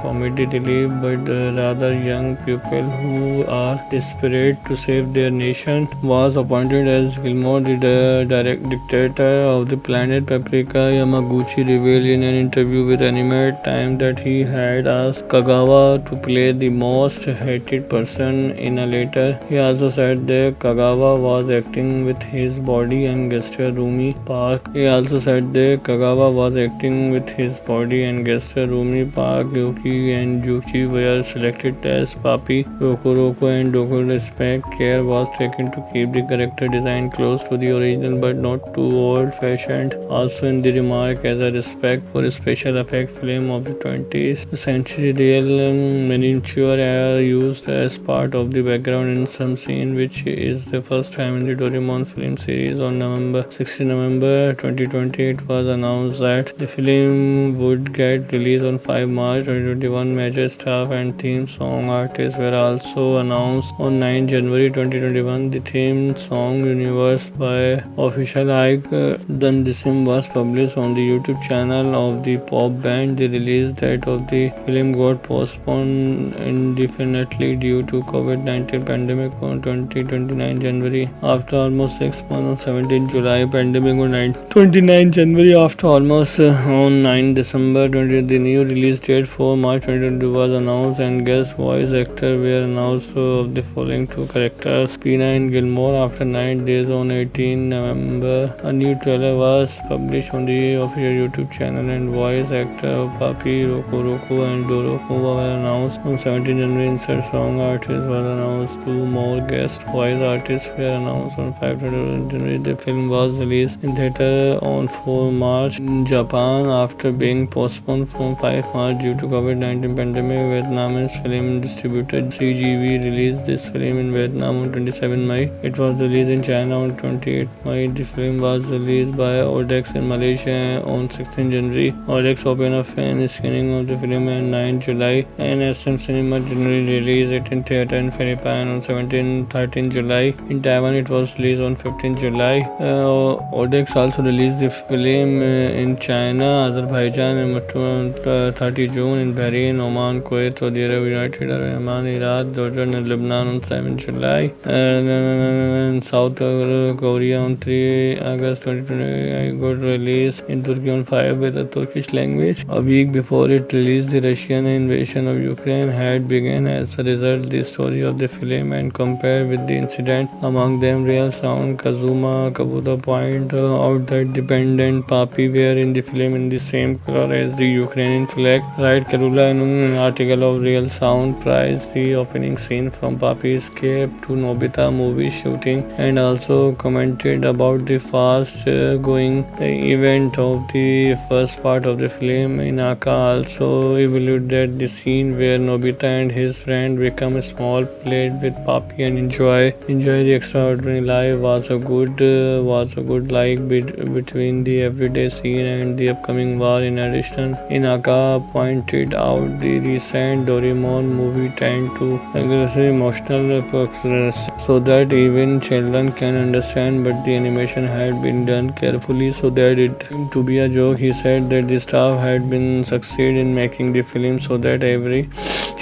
comedy relief but rather young people who are desperate to save their nation. Was appointed as Gilmore, the direct dictator of the planet Paprika. Yamaguchi revealed in an interview with Animate Time that he had asked Kagawa to play the most hated person in a letter. He also said that Kagawa was acting with his body and gesture. Rumi Park. He also said that Kagawa was acting with his body and gesture. Rumi Park, Yuki and Juchi were selected as Papi. Roku and Doku respect care was taken to keep the character design close to the original but not too old-fashioned. Also in the remark, as a respect for a special effect film of the 20th century, real miniature are used as part of the background in some scene, which is the first time in the Doraemon film series. On 16 November 2020, it was announced that the film would get released on 5 March 2021. Major staff and theme song artists were also announced on 9 January 2021. The theme song Universe by Official Ike Dundisim was published on the YouTube channel of the pop band. The release date of the film got postponed indefinitely due to COVID-19 pandemic on 29 January. After almost 6 months, on 17 July, pandemic on 29 January. After almost on 9 December 20, the new release date for March 2022 was announced, and guest voice actors were announced of the following two characters: Pina and Gilmore. After 9 days, on 18 November, a new trailer was published on the official YouTube channel, and voice actor Papi, Roku and Doroku were announced on 17 January. Insert song artist was announced. Two more guest voice artists were announced on 5 January. The film was released in theater on 4 March in Japan after being postponed from 5 March due to COVID-19 pandemic. Vietnamese film distributor CGV released this film in Vietnam on 27 May. It was released in China on 28 May. The film was released by Odex in Malaysia on 16 January. Odex opened a fan screening of the film on 9 July, and SM Cinema generally released it in theater in Philippines on 13 July. In Taiwan, it was released on 15 July. Odex also released the film in China, Azerbaijan, and 30 June, in Bahrain, Oman, Kuwait, Saudi Arabia, United Arab Emirates, Iraq, Jordan, and Lebanon on 7 July. And South Korea on 3 August 2020 got released in Turkey on 5 with the Turkish language. A week before it released, the Russian invasion of Ukraine had begun. As a result, the story of the film and compared with the incident among them, Real Sound Kazuma Kabuta point out that dependent Papi were in the film in the same color as the Ukrainian flag. Right, Karula, in an article of Real Sound, praised the opening scene from Papi escape to Nobita movie shooting, and also commented about the fast going event of the first part of the film. Inaka also evaluated the scene where Nobita and his friend become small, played with Papi and enjoy the extraordinary life was a good like between the everyday scene and the upcoming war. In addition, Inaka pointed out the recent Doraemon movie tend to aggressive emotional so that even children can understand, but the animation had been done carefully so that it seemed to be a joke. He said that the staff had been succeed in making the film so that every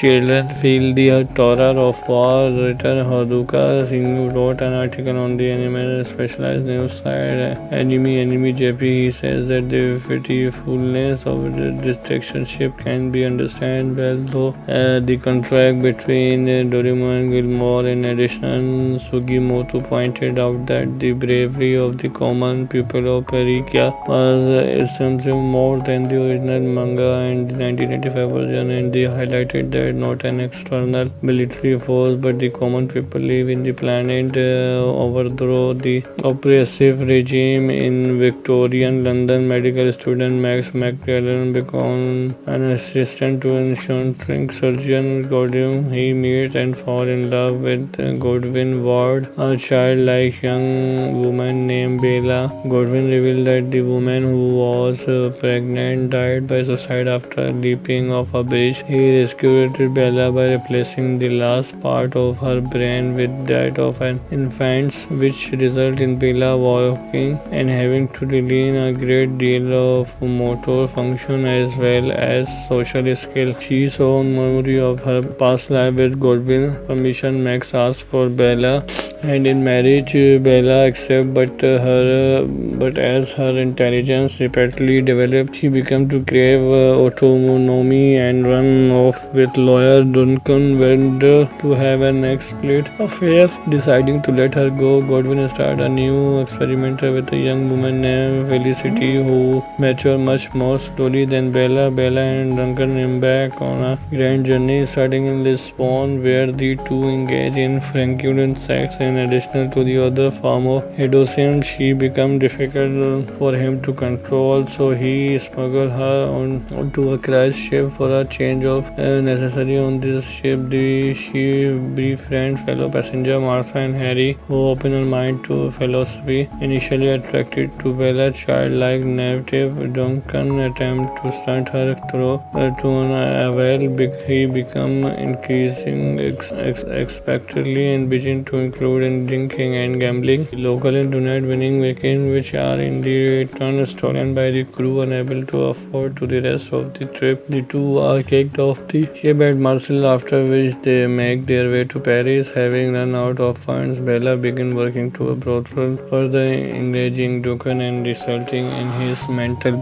children feel the terror of war. Writer Haruka Singh wrote an article on the anime specialized news site Anime JP. He says that the pitifulness of the dictatorship can be understood well, though the contrast between Doraemon and Gilmore. In addition, Sugimoto pointed out that the bravery of the common people of Perikia was something more than the original manga and the 1985 version, and they highlighted that not an external military force but the common people live in the planet overthrow the oppressive regime. In Victorian London, medical student Max McClellan became an assistant to an eccentric surgeon Godwin. He meets and falls in love with Godwin Ward, a childlike young woman named Bella. Godwin revealed that the woman who was pregnant died by suicide after leaping off a bridge. He rescued Bella by replacing the last part of her brain with that of an infant's, which resulted in Bella walking and having to relearn a great deal of motor function as well as social skill. She saw memory of her past life with Godwin. Permission, Max asked for Bella, and in marriage, Bella accepts, but as her intelligence rapidly developed, she began to crave autonomy and run off with lawyer Duncan went to have an explicit affair. Deciding to let her go, Godwin started a new experiment with a young woman named Felicity who matured much more slowly than Bella. Bella and Duncan embark on a grand journey starting in Lisbon, where the two engage in franculant sex. In addition to the other form of hedonism, she becomes difficult for him to control, so he smuggled her onto a cruise ship for a change of necessary. On this ship, she befriends fellow passenger Martha and Harry, who open her mind to philosophy. Initially attracted to Bella's childlike native, Duncan attempts to stunt her through to an well. He becomes increasingly expectantly and begins to include in drinking and gambling. The local and do-not winning weekend, which are in the turn stolen by the crew unable to afford to the rest of the trip. The two are kicked off the ship at Marseille, after which they make their way to Paris. Having run out of funds, Bella begins working to a brothel, further engaging Duncan and resulting in his mental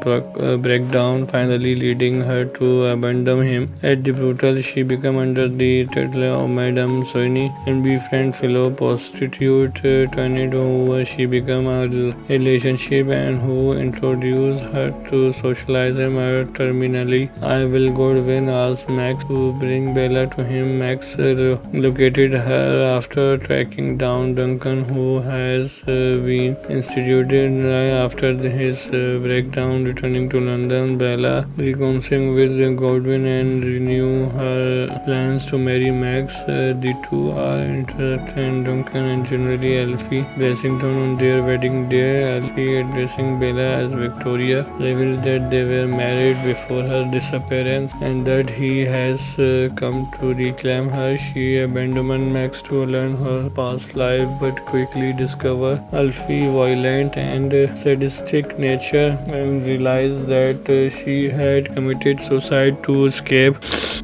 breakdown, finally leading her to abandon him. At the brothel, she becomes under the title of Madame Soigny and befriends fellow prostitute Toinette, who she becomes a relationship and who introduce her to socialism terminally. I will Godwin asks Max to bring Bella to him. Max located her after tracking down Duncan, who has been instituted after his breakdown. Returning to London, Bella reconciles with Godwin and renew her plans to marry Max. The two are interested in Duncan and generally Alfie Bassington on their wedding day. Alfie, addressing Bella as Victoria, revealed that they were married before her disappearance and that he has come to reclaim her. She abandoned Max to learn her past life, but quickly discovered Alfie's violent and sadistic nature and realized that she had committed suicide to escape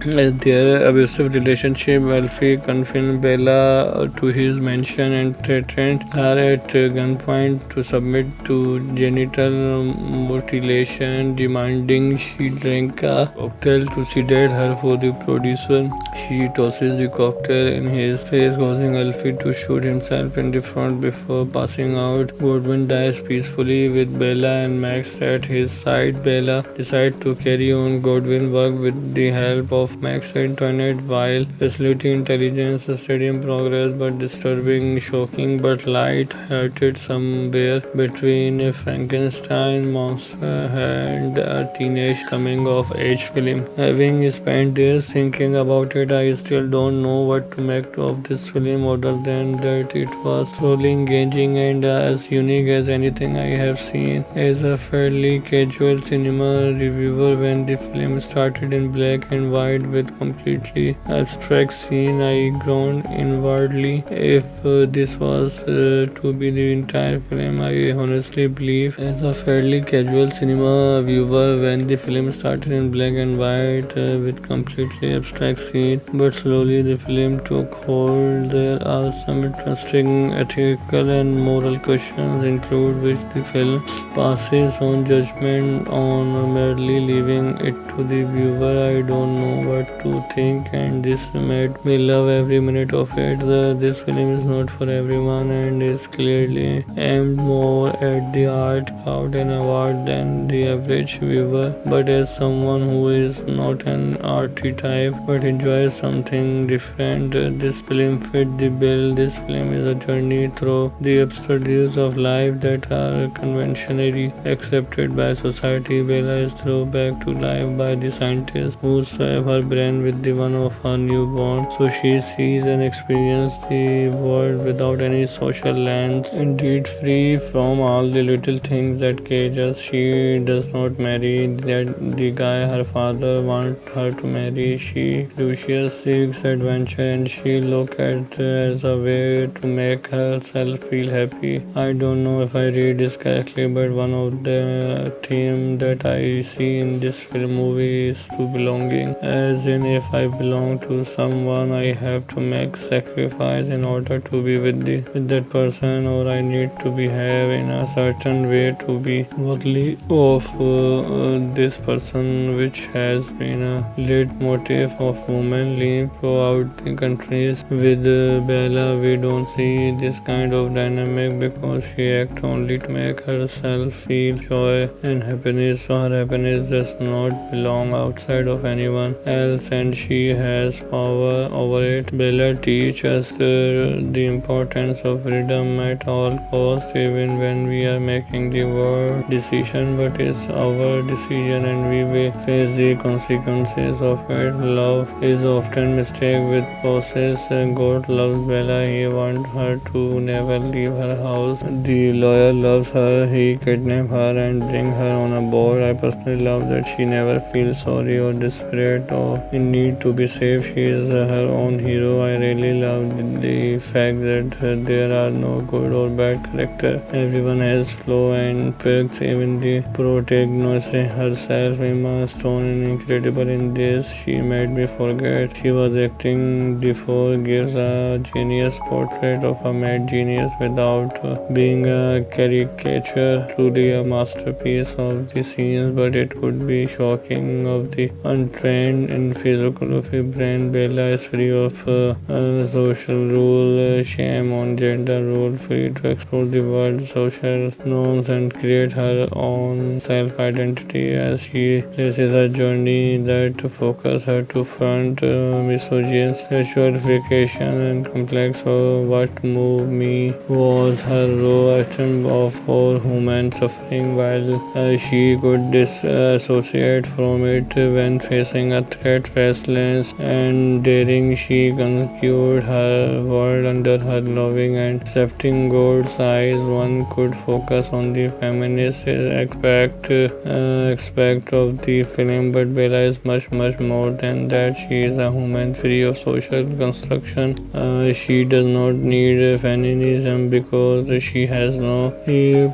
their abusive relationship. Alfie confined Bella to his mansion and threatened her at gunpoint to submit to genital mutilation, demanding she drink a cocktail to sedate her. For the producer, she tosses the cocktail in his face, causing Alfie to shoot himself in the front before passing out. Godwin dies peacefully with Bella and Max at his side. Bella decides to carry on Godwin's work with the help of Max and Toinette while facilitating intelligence study in progress, but disturbing, shocking, but light-hearted somewhere between Frankenstein monster and a teenage coming-of-age film. Having spent years thinking about it, I still don't know what to make of this film other than that it was thoroughly engaging and as unique as anything I have seen. As a fairly casual cinema reviewer, when the film started in black and white with completely abstract scene, I groaned inwardly. If this was to be the entire film, I honestly believe, as a fairly casual cinema viewer, when the film started in black and white with completely abstract scenes, but slowly the film took hold. There are some interesting ethical and moral questions, include which the film passes on judgment on merely leaving it to the viewer. I don't know what to think, and this made me love every minute of it. This film is not for everyone and is clearly aimed more at the art crowd and award than the average viewer. But as someone who is not an arty type but enjoys something different, this film fit the bill. This film is a journey through the absurdities of life that are conventionally accepted by society. Bella is thrown back to life by the scientist who swab her brain with the one of her newborn, so she sees and experiences the world without any social lens. Indeed, free from all the little things that cage us. She does not marry the guy her father wants her to marry. She Lucius seeks adventure and she looks at as a way to make herself feel happy. I don't know if I read this correctly, but one of the theme that I see in this film movie is to belonging. As in, if I belong to someone, I have to make sacrifice in order to be with that person, or I need to behave in a certain way to be worthy of this person, which has been a lead motif of women living throughout the countries. With Bella, we don't see this kind of dynamic because she acts only to make herself feel joy and happiness. So her happiness does not belong outside of anyone else, and she has power over it. Bella teaches us the importance of freedom at all costs, even when we are making the world decision. But it's our decision, and we will face the consequences of it. Love is often mistaken with process. God loves Bella. He wants her to never leave her house. The lawyer loves her. He kidnaps her and brings her on a boat. I personally love that she never feels sorry or desperate or in need to be saved. She is her own hero. I really love the fact that there are no good or bad character. Everyone has flaw and perks. Even the protagonist herself, Emma Stone, is incredible in this. She made me forget she was acting before. Gives a genius portrait of a mad genius without being a caricature. Truly a masterpiece of the scenes, but it could be shocking of the untrained in physiography brain. Bella is free of social rule, shame on gender role, free to explore the world, social norms, and create her own self-identity as she faces a journey that focus her to front misogyny, sexualification, and complex. So what moved me was her raw attempt for human suffering, while she could disassociate from it when facing a threat. Restless and daring, she conquered her world under her loving and accepting God's eyes. One could focus on the feminist aspect of the film, but Bella is much more than that. She is a woman free of social construction. She does not need feminism because she has no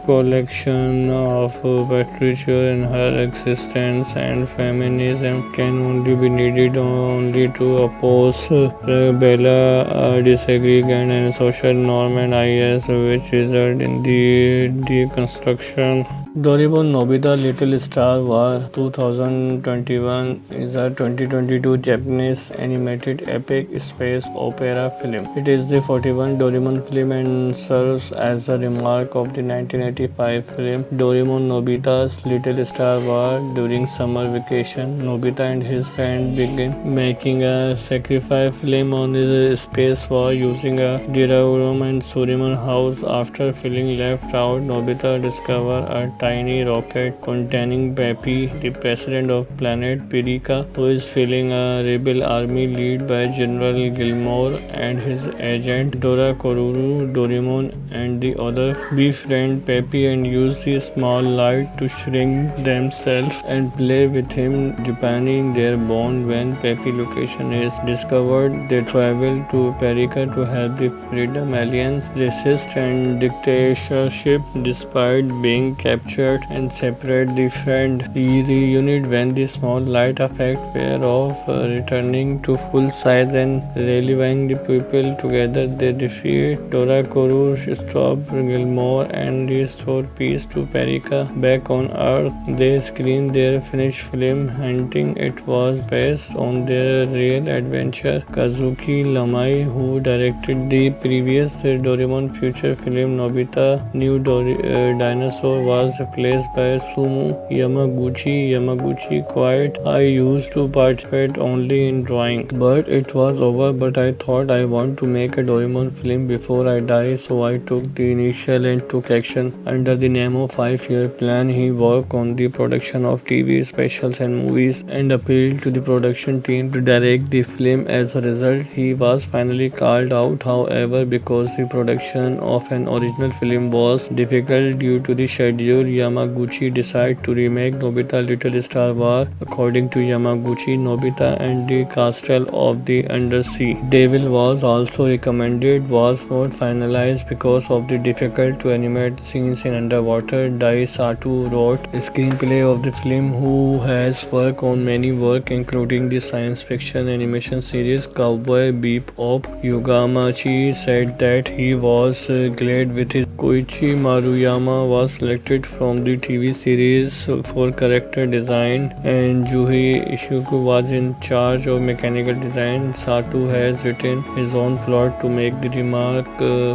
collection of patriarchy in her existence, and feminism can only be needed only to oppose Bella disagreement and social norm and IS, which result in the deconstruction. Doraemon Nobita Little Star War 2021 is a 2022 Japanese animated epic space opera film. It is the 41st Doraemon film and serves as a remark of the 1985 film Doraemon Nobita's Little Star War. During summer vacation, Nobita and his friend begin making a sacrifice film on his space war using a Doraemon and Surimon house. After feeling left out, Nobita discovers a tiny rocket containing Peppy, the president of planet Pirika, who is filling a rebel army led by General Gilmore and his agent Dora Koruru, Doraemon and the other befriend Peppy and use the small light to shrink themselves and play with him depending their bond. When Peppy location is discovered, they travel to Perica to help the Freedom Alliance resist and dictatorship despite being captured and separate the friend. The reunite when the small light effect wear off, returning to full size and rallying the people together. They defeat Dora Koru, stop Gilmore and restore peace to Perica. Back on Earth, they screen their finished film, hinting it was based on their real adventure. Kazuki Lamai, who directed the previous Doraemon feature film Nobita New Dinosaur, was replaced by Sumu Yamaguchi. Yamaguchi quite, I used to participate only in drawing, but it was over. But I thought I want to make a Doraemon film before I die, so I took the initial and took action. Under the name of 5-year plan, he worked on the production of TV specials and movies and appealed to the production team to direct the film. As a result, he was finally called out. However, because the production of an original film was difficult due to the schedule, Yamaguchi decided to remake Nobita Little Star War. According to Yamaguchi, Nobita and the Castle of the Undersea Devil was also recommended, was not finalized because of the difficult to animate scenes in underwater. Dai Sato wrote a screenplay of the film, who has worked on many work including the science fiction animation series Cowboy Bebop. Yugamachi said that he was glad with his Koichi Maruyama was selected from the TV series for character design and Juhi Ishiku was in charge of mechanical design. Sato has written his own plot to make the remark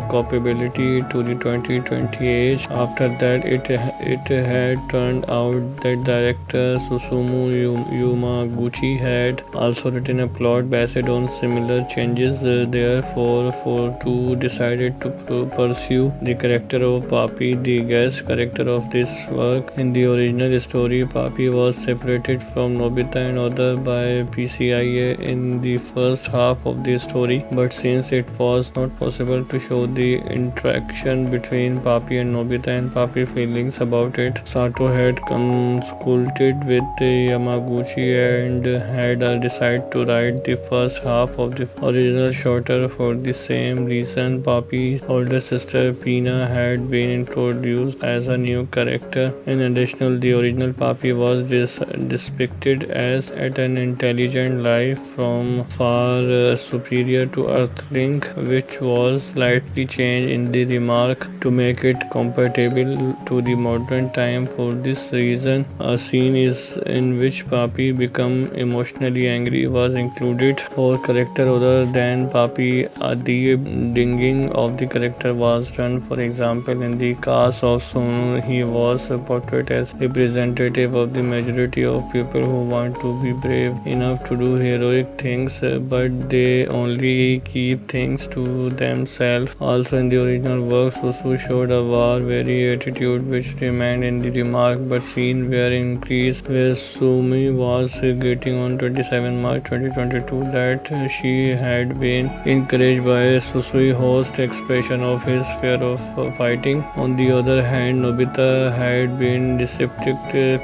compatibility to the 2020 age. After that, it had turned out that director Susumu Yamaguchi had also written a plot based on similar changes. Therefore, for two decided to pursue the character of Papi, the guest character of this work. In the original story, Papi was separated from Nobita and other by PCIA in the first half of the story, but since it was not possible to show the interaction between Papi and Nobita and Papi feelings about it, Sato had consulted with Yamaguchi and had decided to write the first half of the original shorter. For the same reason, Papi's older sister Pina had been introduced as a new character. In addition, the original Papi was depicted as an intelligent life from far superior to Earthling, which was slightly changed in the remark to make it compatible to the modern time. For this reason, a scene is in which Papi become emotionally angry was included. For character other than Papi, the dinging of the character was done. For example, in the case of Sonu, he was portrayed as representative of the majority of people who want to be brave enough to do heroic things, but they only keep things to themselves. Also, in the original work, Susu showed a war-weary attitude which remained in the remark, but scenes were increased, where Sumi was getting on 27 March 2022 that she had been encouraged by Susui host expression of his fear of fighting. On the other hand, Nobita had been deceptive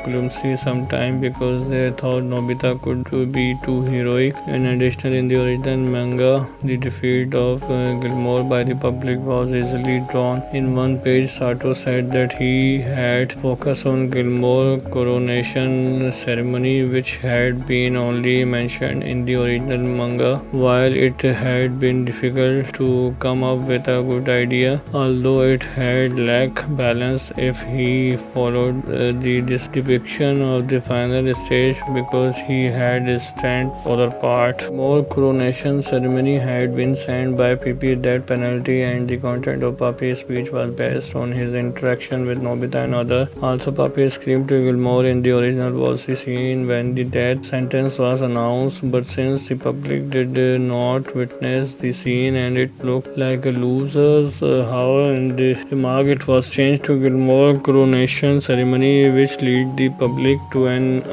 clumsy sometime because they thought Nobita could be too heroic. In addition, in the original manga, the defeat of Gilmore by the public was easily drawn. In one page, Sato said that he had focused on Gilmore coronation ceremony, which had been only mentioned in the original manga. While it had been difficult to come up with a good idea, although it had lacked balance if he followed this depiction of the final stage, because he had a stand other part. More coronation ceremony had been signed by PP death penalty, and the content of Papi's speech was based on his interaction with Nobita and others. Also, Papi screamed to Gilmore in the original was the scene when the death sentence was announced, but since the public did not witness the scene and it looked like a loser's, however, in the remark it was changed to Gilmore coronation ceremony, which led the public to an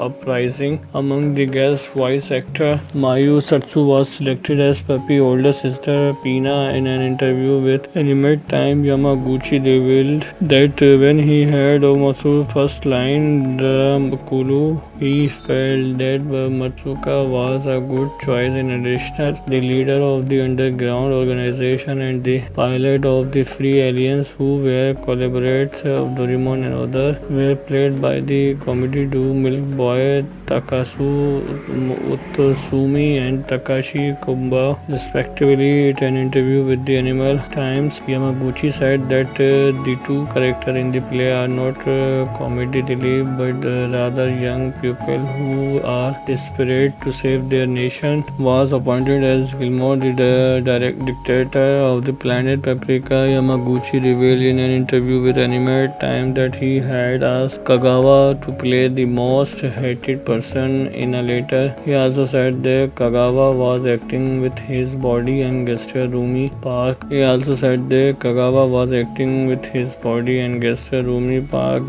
uprising. Among the guests, voice actor Mayu Satsu was selected as Puppy's older sister Pina. In an interview with Animate Time, Yamaguchi revealed that when he heard Matsu's first line, Dramakulu, he felt that Matsuka was a good choice. In addition, the leader of the underground organization and the pilot of the Free Aliens, who were collaborators of Doraemon and others, were played by the comedy duo Milk Boy Takasu Utsumi and Takashi Kumba, respectively. In an interview with the Animal Times, Yamaguchi said that the two characters in the play are not comedy relief but rather young people who are desperate to save their nation. Was appointed as Gilmore, the direct dictator of the planet Paprika. Yamaguchi revealed in an interview with Animate Time that he had asked Kagawa to play the most hated person in a letter. He also said that Kagawa was acting with his body and gesture. Rumi Park.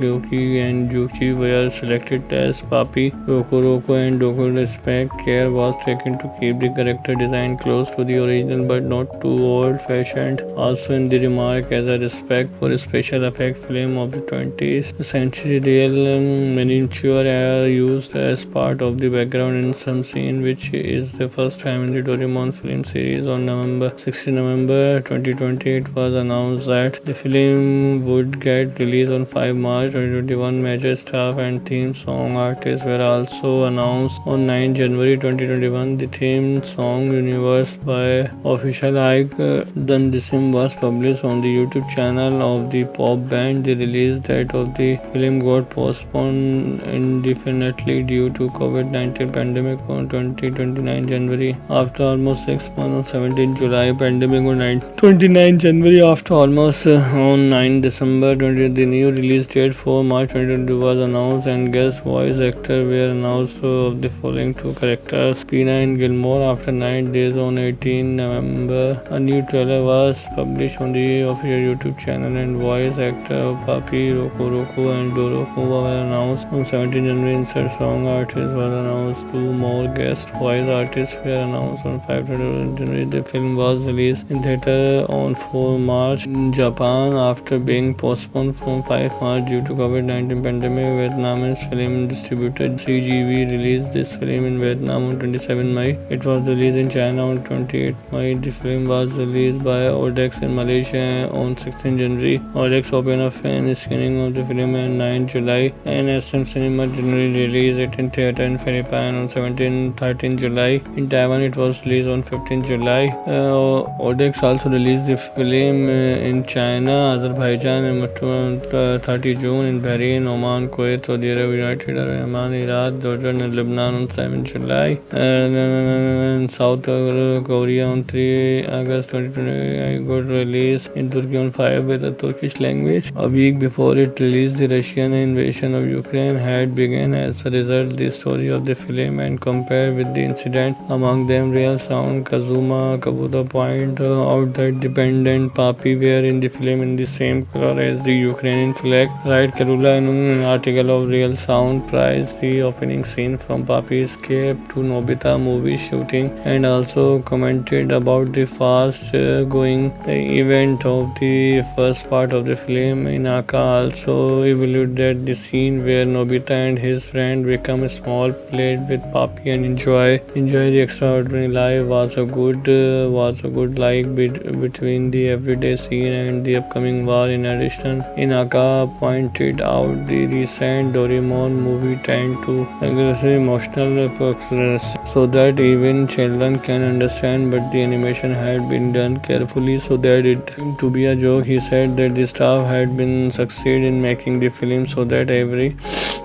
Yuki and Juchi were selected as Papi. Roku and Doku respect. Care was taken to keep the character design close to the original but not too old-fashioned. Also in the remark, as a respect for special effect film of the 20th century, real miniature are used as part of the background in some scene, which is the first time in the Doraemon film series. On 16 November 2020, it was announced that the film would get released on 5 March 2021. Major staff and theme song artists were also announced on 9 January 2021. The theme song Universe by Official Ike Dundisim was published on the YouTube channel of the pop band. The release date of the film got postponed indefinitely due to COVID-19 pandemic on 29 January. After almost 6 months, on 17 July, pandemic on 29 January. After almost on 9 December 20, the new release date for March 2022 was announced, and guest voice actors were announced of the following two characters, Pina and Gilmore. After 9 days, on 18 November, a new trailer was published on the official YouTube channel, and voice actor Papi, Roku and Doroku were announced. On 17 January, insert song artist was announced. Two more guest voice artists were announced on 5 January. The film was released in theater on 4 March in Japan after being postponed from 5 March due to COVID-19 pandemic. Vietnamese film distributor CGV released this film in Vietnam on 27 May. It was released in China on 28 May. The film was released by Odex in Malaysia on 16 January. Odex opened a fan screening of the film on 9 July, and SM Cinema generally released it in theater in Philippines on 13 July. In Taiwan, it was released on 15 July. Odex also released the film in China, Azerbaijan, and 30 June, in Bahrain, Oman, Kuwait, Saudi Arabia, United Arab Emirates, Iraq, Jordan, and Lebanon on 7 July, and South Korea on 3 August 2020. It got released in Turkey on 5 with the Turkish language. A week before it released, the Russian invasion of Ukraine had begun. As a result, the story of the film and compared with the incident among them, Real Sound Kazuma Kabuta point out that dependent Papi were in the film in the same color as the Ukrainian flag. Right, Karula, in an article of Real Sound, praised the opening scene from Papi escape to Nobita movie shooting, and also commented about the fast going event of the first part of the film. Inaka also evaluated that the scene where Nobita and his friend become a small plate with Papi and enjoy the extraordinary life was a good like between the everyday scene and the upcoming war. In addition, Inaka pointed out the recent Doraemon movie tend to aggressive emotional so that even children can understand, but the animation had been done carefully so that it seemed to be a joke. He said that the staff had been succeed in making the film so that every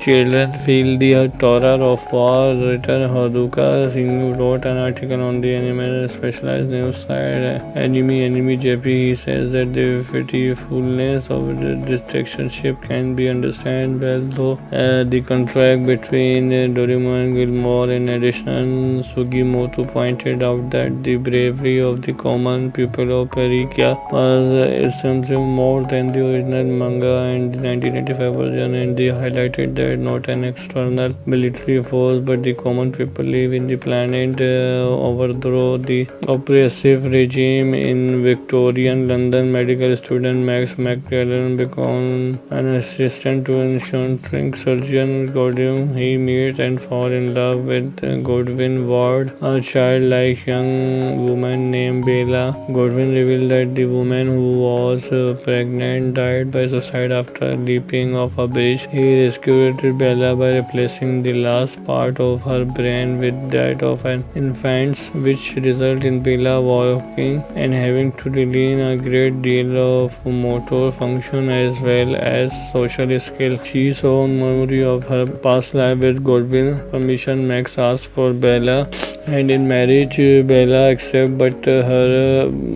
children feel the terror of war. Writer Haruka Singh wrote an article on the anime specialized news site Anime JP. He says that the pitifulness of the distraction ship can be understood well, though the contract between Dorimo and Gilmore. In addition, Sugimoto pointed out that the bravery of the common people of Perikia was essentially more than the original manga and the 1985 version, and they highlighted that not an external military force but the common people live in the planet, overthrow the oppressive regime. In Victorian London, medical student Max McClellan became an assistant to insurance surgeon Godwin. He meets and falls in love with Godwin Ward, a childlike young woman named Bella. Godwin revealed that the woman who was pregnant died by suicide after leaping off a bridge. He rescued Bella by replacing the last part of her brain with that of an infant's, which resulted in Bella walking and having to relearn a great deal of motor function as well as social skill. She saw memory of her past life with Godwin. Permission, Max asked for Bella, and in marriage, Bella accepted.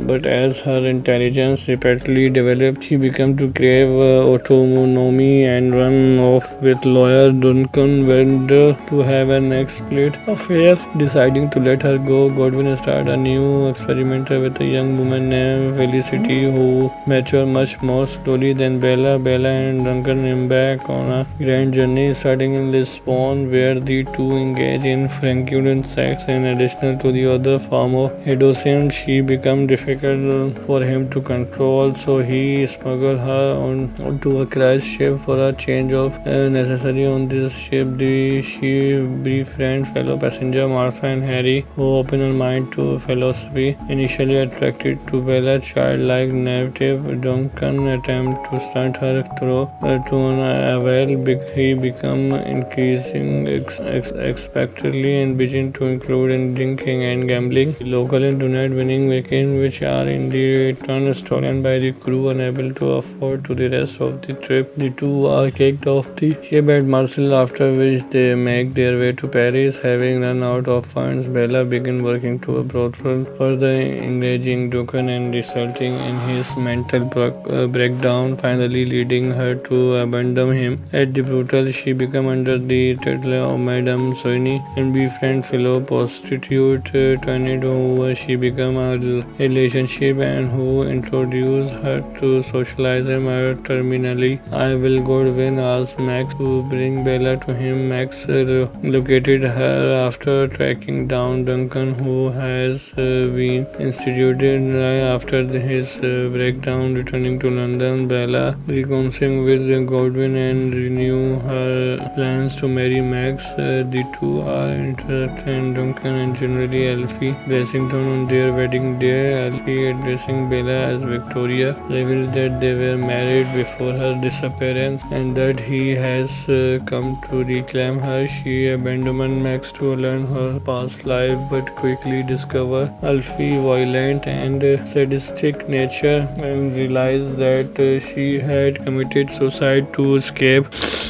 But as her intelligence rapidly developed, she began to crave autonomy and run off with lawyer Duncan Wender to have an explicit affair. Deciding to let her go, Godwin started a new experiment with a young woman named Felicity who matured much more slowly than Bella. Bella and Duncan embark on a grand journey starting in Lisbon, where the two engage in franculant sex. In addition to the other form of hedonism, she became difficult for him to control, so he smuggled her onto a cruise ship for a change of necessary. On this ship, she befriends fellow passenger Martha and Harry, who open her mind to philosophy. Initially attracted to Bella's childlike native, Duncan attempts to stunt her through to an well. He become increasing expectantly and begin to include in drinking and gambling. The local and tonight winning weekend, which are in the turn stolen by the crew, unable to afford to the rest of the trip. The two are kicked off the ship at Marseille, after which they make their way to Paris. Having run out of funds, Bella begins working to a brothel, further engaging Duncan and resulting in his mental breakdown, finally leading her to abandon him. At the brothel, she becomes under the title of Madame Soigny and befriends fellow prostitute Toinette, who she become a relationship and who introduce her to socialism. Terminally, I will Godwin asks Max to bring Bella to him. Max located her after tracking down Duncan, who has been instituted after his breakdown. Returning to London, Bella reconciles with Godwin and renew her plans to marry Max. The two are interested in Duncan and generally Alfie Blessington. On their wedding day, Alfie, addressing Bella as Victoria, revealed that they were married before her disappearance and that he has come to reclaim her. She abandoned Max to learn her past life, but quickly discovered Alfie's violent and sadistic nature and realized that she had committed suicide to escape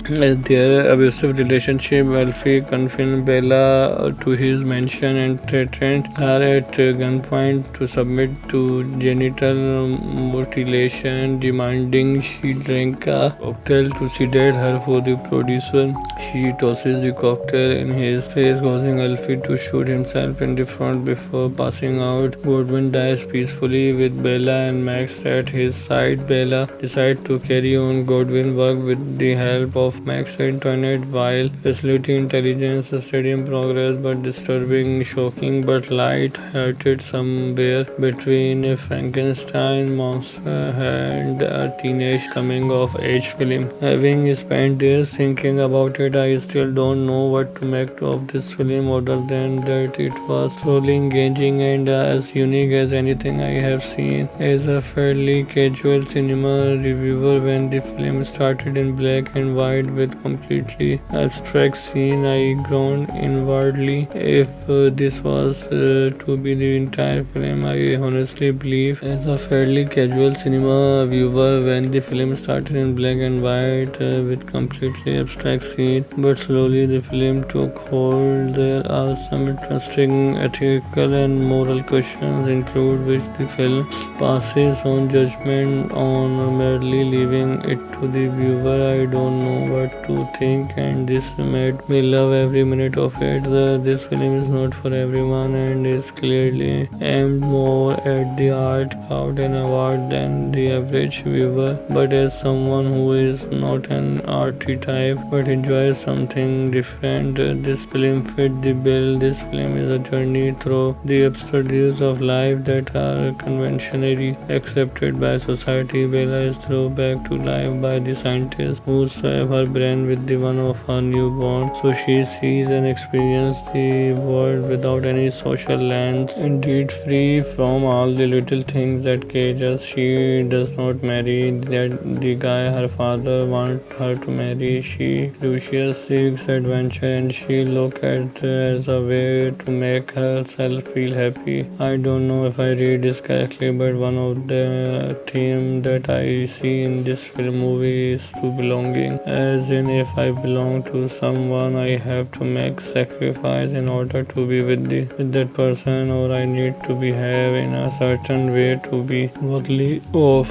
their abusive relationship. Alfie confined Bella to his mansion and threatened her at gunpoint to submit to genital mutilation, demanding she drink a cocktail to sedate her. For the producer, she tosses the cocktail in his face, causing Alfie to shoot himself in the front before passing out. Godwin dies peacefully with Bella and Max at his side. Bella decides to carry on Godwin's work with the help of Max and Toinette while facilitating intelligence study in progress, but disturbing, shocking, but light-hearted somewhere between a Frankenstein monster and a teenage coming-of-age film. Having spent days thinking about it, I still don't know what to make of this film other than that it was truly engaging and as unique as anything I have seen. As a fairly casual cinema reviewer, when the film started in black and white with completely abstract scene, I groaned inwardly. If this was to be the entire film, I honestly believe. As a fairly casual cinema viewer, when the film started in black and white with completely abstract scene, but slowly the film took hold. There are some interesting ethical and moral questions, include which the film passes on judgment on, or merely leaving it to the viewer. I don't know what to think, and this made me love every minute of it. This film is not for everyone and is clearly aimed more at the art, crowd, and award than the average viewer. But as someone who is not an arty type but enjoys something different, this film fit the bill. This film is a journey through the absurdities of life that are conventionally accepted by society. Bella is thrown back to life by the scientists who swap her brain with the one of her newborn, so she sees and experiences the world without any social lens. Indeed, free from all the little things that cage us. She does not marry the guy her father wants her to marry. She Lucius seeks adventure and she looks at as a way to make herself feel happy. I don't know if I read this correctly, but one of the theme that I see in this film movie is to belonging. As in, if I belong to someone, I have to make sacrifice in order to be with that person, or I need to behave in a certain way to be worthy of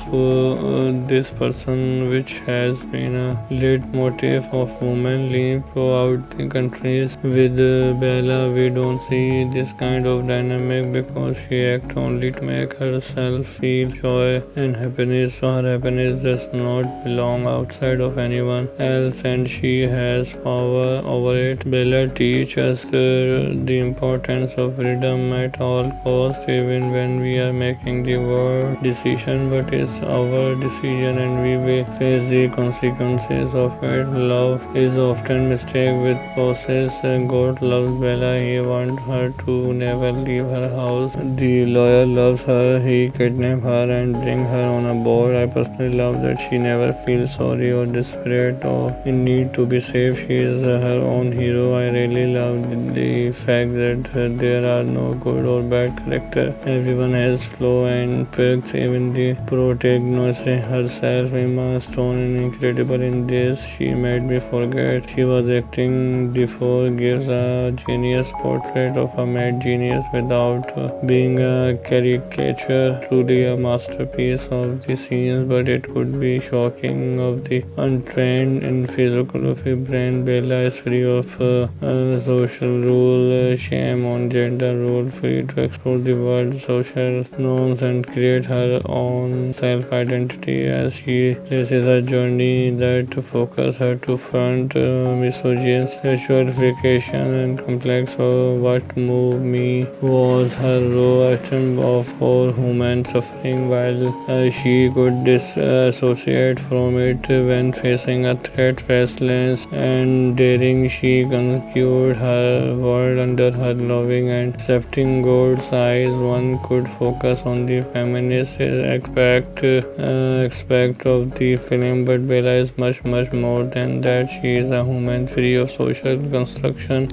this person, which has been a lead motif of women living throughout the countries. With Bella, we don't see this kind of dynamic because she acts only to make herself feel joy and happiness. So her happiness does not belong outside of anyone else, and she has power over it. Bella teaches us the importance of freedom at all costs, even when we are making the world decision. But it's our decision, and we will face the consequences of it. Love is often mistaken with process. God loves Bella. He wants her to never leave her house. The lawyer loves her. He kidnaps her and brings her on a boat. I personally love that she never feels sorry or desperate or in need to be saved. She is her own hero. I really love the fact that there are no good or bad character. Everyone has flaw and perks. Even the protagonist herself, Emma Stone, is incredible in this. She made me forget she was acting before. Gives a genius portrait of a mad genius without being a caricature. Truly a masterpiece of the scenes, but it could be shocking of the untrained in physiography brain. Bella is free of social rule, shame on gender role, free to explore the world, social norms, and create her own self-identity as she faces a journey that focus her to front misogyny, sexualification, and complex. So what moved me was her raw attempt of for human suffering, while she could disassociate from it when facing a threat. Restless and daring, she construed her world under her loving and accepting God's eyes. One could focus on the feminist aspect of the film, but Bella is much more than that. She is a woman free of social construction.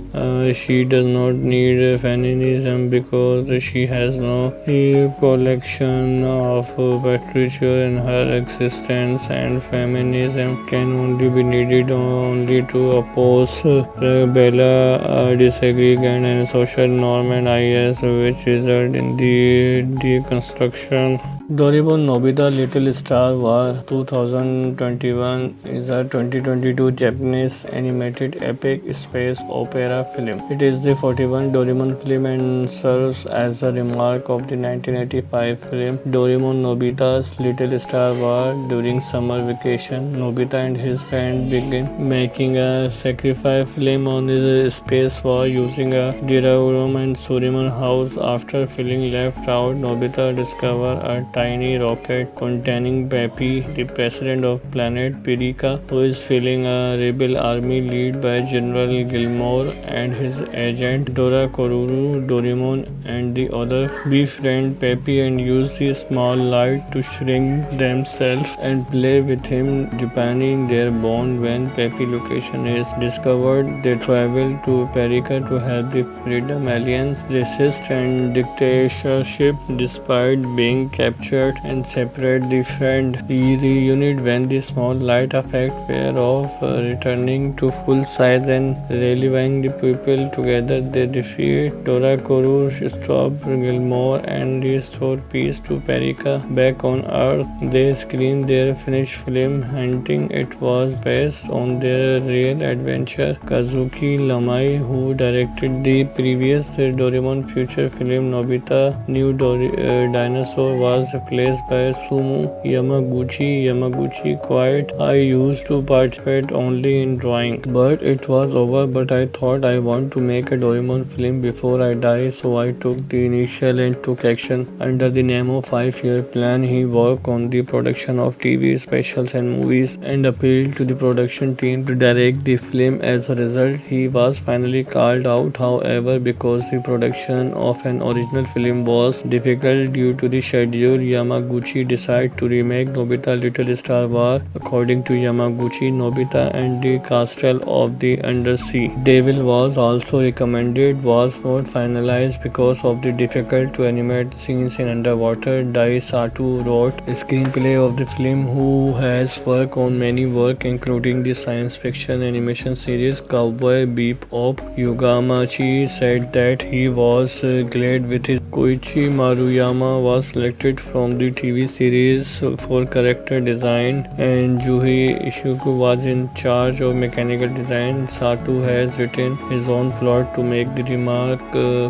She does not need feminism because she has no recollection of patriarchy in her existence, and feminism can only be needed only to oppose Bella disagreement and social norm and IS, which result in the deconstruction. Doraemon Nobita Little Star War 2021 is a 2022 Japanese animated epic space opera film. It is the 41st Doraemon film and serves as a remark of the 1985 film Doraemon Nobita's Little Star War. During summer vacation, Nobita and his friend begin making a sacrifice film on the space war using a Doraemon and Surimon house. After feeling left out, Nobita discovers a tiny rocket containing Peppy, the president of planet Pirika, who is filling a rebel army led by General Gilmore and his agent Dora Koruru. Doraemon and the other befriend Peppy and use the small light to shrink themselves and play with him, deepening their bond. When Peppy location is discovered, they travel to Pirika to help the Freedom Alliance resist and dictatorship despite being captured captured and separate the friend. He reunited when the small light effect were off, returning to full size and rallying the people together. They defeat Dora Koru, stop Gilmore, and restore peace to Perica back on Earth. They screened their finished film, hinting it was based on their real adventure. Kazuki Lamai, who directed the previous Doraemon feature film Nobita New Dinosaur, was replaced by Sumu Yamaguchi. Yamaguchi quite I used to participate only in drawing, but it was over. But I thought I want to make a Doraemon film before I die, so I took the initial and took action. Under the name of 5-year plan, he worked on the production of TV specials and movies and appealed to the production team to direct the film. As a result, he was finally called out. However, because the production of an original film was difficult due to the schedule, Yamaguchi decided to remake Nobita Little Star Wars. According to Yamaguchi, Nobita and the Castle of the Undersea Devil was also recommended was not finalized because of the difficult to animate scenes in underwater. Dai Sato wrote a screenplay of the film, who has worked on many work including the science fiction animation series Cowboy Bebop. Yugamachi said that he was glad with his Koichi Maruyama was selected from the TV series for character design, and Juhi Ishiku was in charge of mechanical design. Sato has written his own plot to make the remark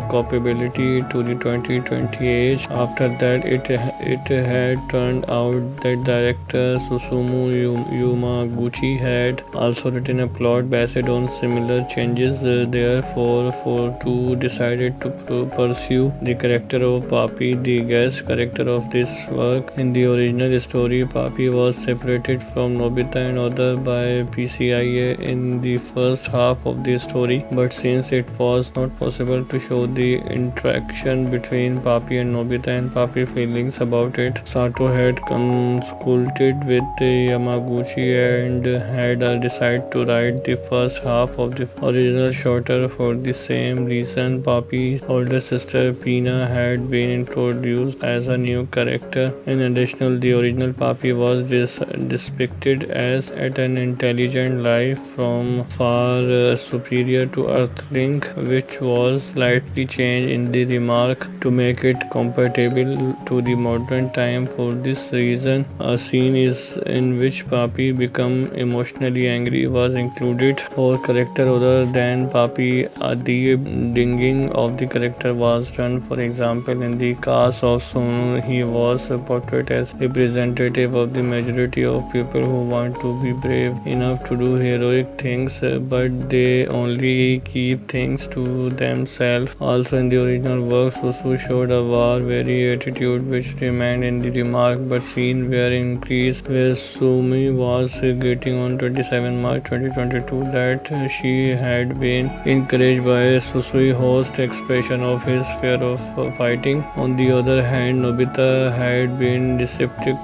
compatibility to the 2020 age. After that, it had turned out that director Susumu Yamaguchi had also written a plot based on similar changes. Therefore, two decided to pursue the character of Papi, the guest character of this work. In the original story, Papi was separated from Nobita and other by PCIA in the first half of the story, but since it was not possible to show the interaction between Papi and Nobita and Papi feelings about it, Sato had consulted with Yamaguchi and had decided to write the first half of the original shorter. For the same reason, Papi's older sister Pina had been introduced as a new character. In addition, the original Papi was depicted as an intelligent life from far superior to Earthling, which was slightly changed in the remark to make it compatible to the modern time. For this reason, a scene is in which Papi become emotionally angry was included. For character other than Papi, the dinging of the character was done. For example, in the case of Sonu, he was portrayed as representative of the majority of people who want to be brave enough to do heroic things, but they only keep things to themselves. Also, in the original work, Susu showed a war-weary attitude which remained in the remark, but scenes were increased, where Sumi was getting on 27 March 2022 that she had been encouraged by Susui host expression of his fear of fighting. On the other hand, Nobita had been deceptive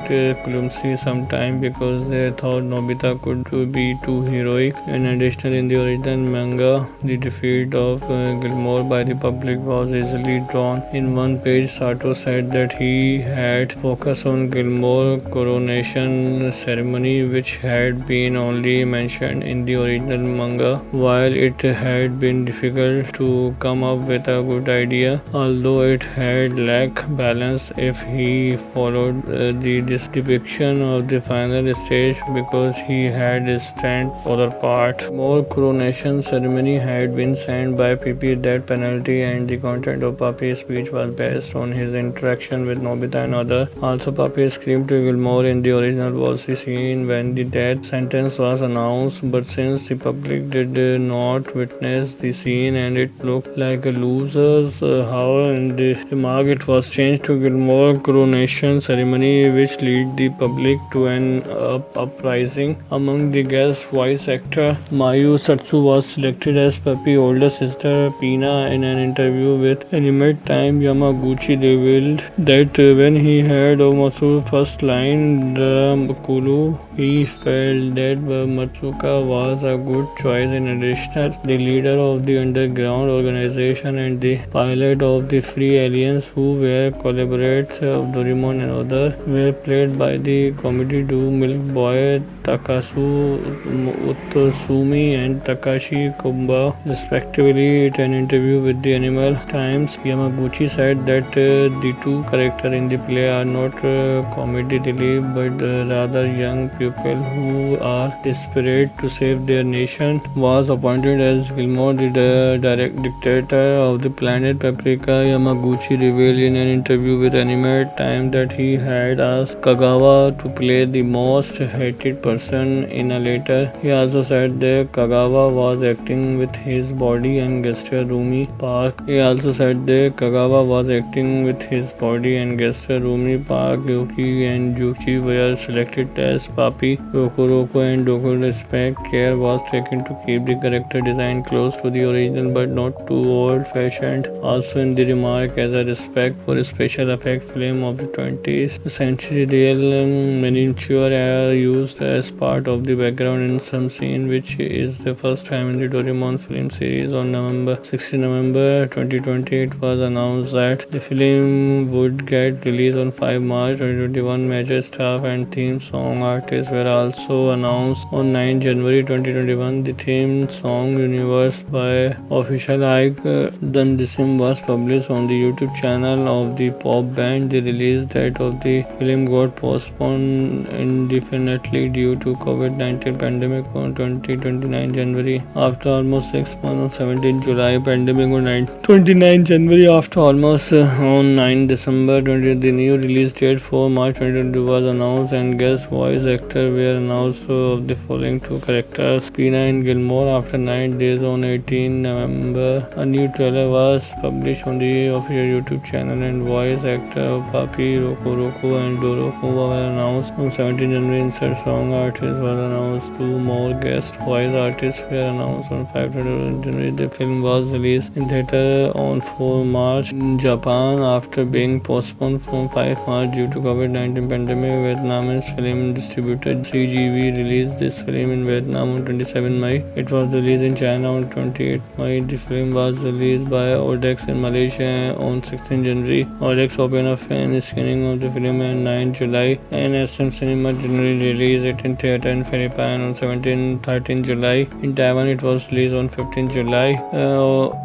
clumsy sometime because they thought Nobita could be too heroic. In addition, in the original manga, the defeat of Gilmore by the public was easily drawn. In one page, Sato said that he had focused on Gilmore coronation ceremony, which had been only mentioned in the original manga. While it had been difficult to come up with a good idea, although it had lacked balance if he followed this depiction of the final stage, because he had a stand other part. More coronation ceremony had been signed by PP. That penalty and the content of Papi's speech was based on his interaction with Nobita and others. Also, Papi screamed to Gilmore in the original was the scene when the death sentence was announced, but since the public did not witness the scene and it looked like a loser's, however, in the remark it was changed to Gilmore coronation ceremony, which led the public to an uprising. Among the guests, voice actor Mayu Satsu was selected as Papi's older sister Pina. In an interview with Animate Time, Yamaguchi revealed that when he heard of Matsu's first line, Kulu, he felt that Matsuka was a good choice. In addition, the leader of the underground organization and the pilot of the free three aliens who were collaborators of Doraemon and others were played by the comedy duo Milk Boy Takasu Utsumi and Takashi Kumba, respectively. In an interview with the Animal Times, Yamaguchi said that the two characters in the play are not comedy relief but rather young people who are desperate to save their nation. Was appointed as Gilmore, the direct dictator of the planet Paprika. Yamaguchi revealed in an interview with Anime Time that he had asked Kagawa to play the most hated person in a letter. He also said that Kagawa was acting with his body and gesture. Rumi Park. He also said that Kagawa was acting with his body and gesture. Rumi Park, Yuki and Yuchi were selected as Papi. Roku and Doku respect care was taken to keep the character design close to the original but not too old-fashioned. Also in the remark, as a respect for special effect film of the 20th century, real miniature are used as part of the background in some scene, which is the first time in the Doraemon film series. On 16 November 2020, it was announced that the film would get released on 5 March 2021. Major staff and theme song artists were also announced on 9 January 2021. The theme song Universe by Official Ike Dundisim was published on the YouTube channel of the pop band. The release date of the film got postponed indefinitely due to COVID-19 pandemic on 29 January. After almost 6 months, on 17 July, pandemic on 29 January. After almost on 9 December 20, the new release date for March 2022 was announced, and guest voice actors were announced of the following two characters: Pina and Gilmore. After 9 days, on 18 November, a new trailer was published on the official YouTube channel, and voice actor of Papi, Roku and Doroku were announced on 17 January. Insert song artist was announced. Two more guest voice artists were announced on 5 January. The film was released in theater on 4 March in Japan after being postponed from 5 March due to COVID-19 pandemic. Vietnamese film distributor CGV released this film in Vietnam on 27 May. It was released in China on 28 May. The film was released by Odex in Malaysia on 16 January. Odex opened a fan screening of the film on 9 July, and SM Cinema generally released it in theater in Philippines on 13 July. In Taiwan, it was released on 15 July.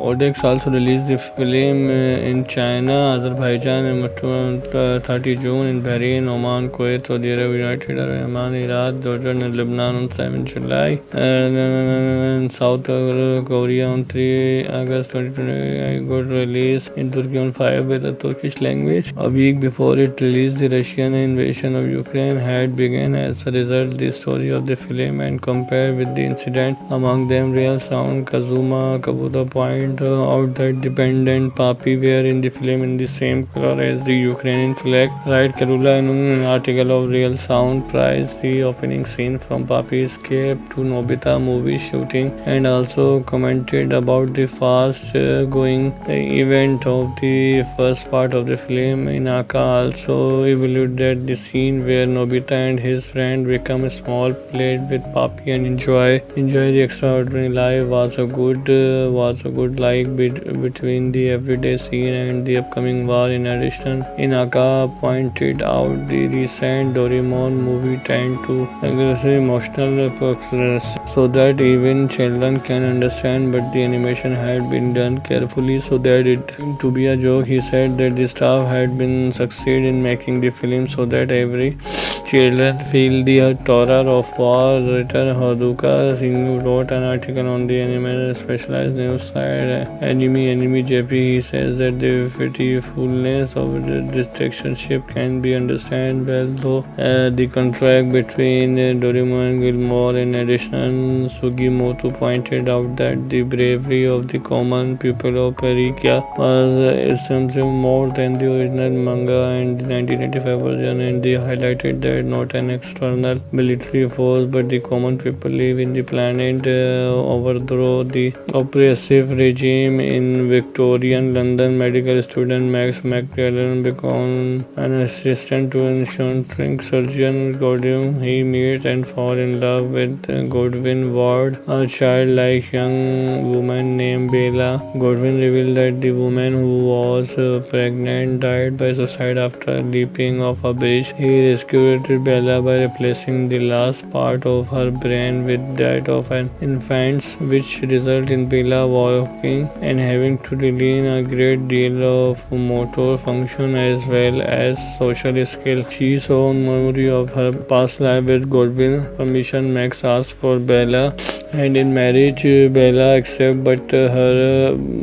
Odex also released the film in China, Azerbaijan, and 30 June, in Bahrain, Oman, Kuwait, Saudi Arabia, United Arab Emirates, Iraq, Jordan, and Lebanon on 7 July, and South Korea on 3 August 2020. It got released in Turkey on 5 with the Turkish language. A week before it released, the Russian invasion of Ukraine had begun. As a result, the story of the film and compared with the incident among them, Real Sound Kazuma Kabuta point out that dependent Papi were in the film in the same color as the Ukrainian flag. Right, Karula, in an article of Real Sound, praised the opening scene from Papi escape to Nobita movie shooting, and also commented about the fast going event of the first part of the film. Inaka also evaluated the scene where Nobita and his friend become a small plate with Papi and enjoy the extraordinary life was a good like between the everyday scene and the upcoming war. In addition, Inaka pointed out the recent Doraemon movie tend to aggressive emotional so that even children can understand, but the animation had been done carefully so that it seemed to be a joke. He said that the staff had been succeed in making the film so that every children feel the terror of war. Writer Haruka Singh wrote an article on the anime specialized news site Anime JP. He says that the pitifulness of the dictatorship can be understood well, though the contract between Doraemon and Gilmore. In addition, Sugimoto pointed out that the bravery of the common people of Perikia was something more than the original manga and the 1985 version, and they highlighted that not an external military force but the common people live in the planet overthrow the oppressive regime. In Victorian London, medical student Max McClellan became an assistant to an eccentric surgeon Godwin. He meets and falls in love with Godwin Ward, a childlike young woman named Bella. Godwin reveals that the woman who who was pregnant, died by suicide after leaping off a bridge. He rescued Bella by replacing the last part of her brain with that of an infant's, which resulted in Bella walking and having to relearn a great deal of motor function as well as social skills. She saw memory of her past life with Godwin permission. Max asked for Bella and in marriage Bella accepted,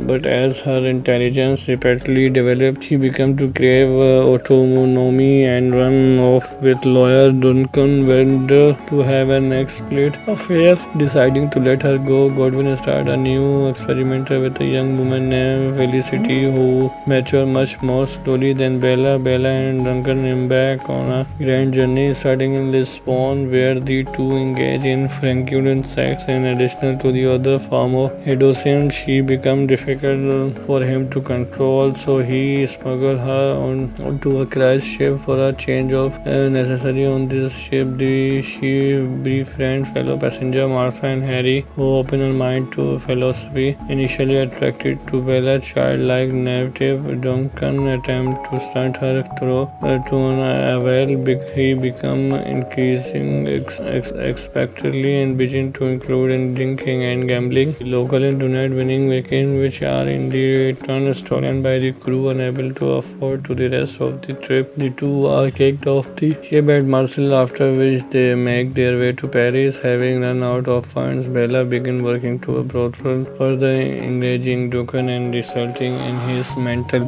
but as her intelligence rapidly developed, she began to crave autonomy and run off with lawyer Duncan Wender to have an explicit affair. Deciding to let her go, Godwin started a new experiment with a young woman named Felicity who matured much more slowly than Bella. Bella and Duncan embark on a grand journey starting in Lisbon, where the two engage in franculent sex. In addition to the other form of hedonism, she became difficult for him to control, so he smuggled her onto a cruise ship for a change of necessary. On this ship, she befriended fellow passenger Martha and Harry, who opened her mind to philosophy. Initially attracted to Bella's childlike native, Duncan attempted to stunt her through to a well. He became increasingly expectantly and began to include in drinking and gambling. The local internet winning weekend, which are in the turn stolen by the crew, unable to afford to the rest of the trip. The two are kicked off the ship at Marseille, after which they make their way to Paris. Having run out of funds, Bella begins working to a brothel, further engaging Duncan and resulting in his mental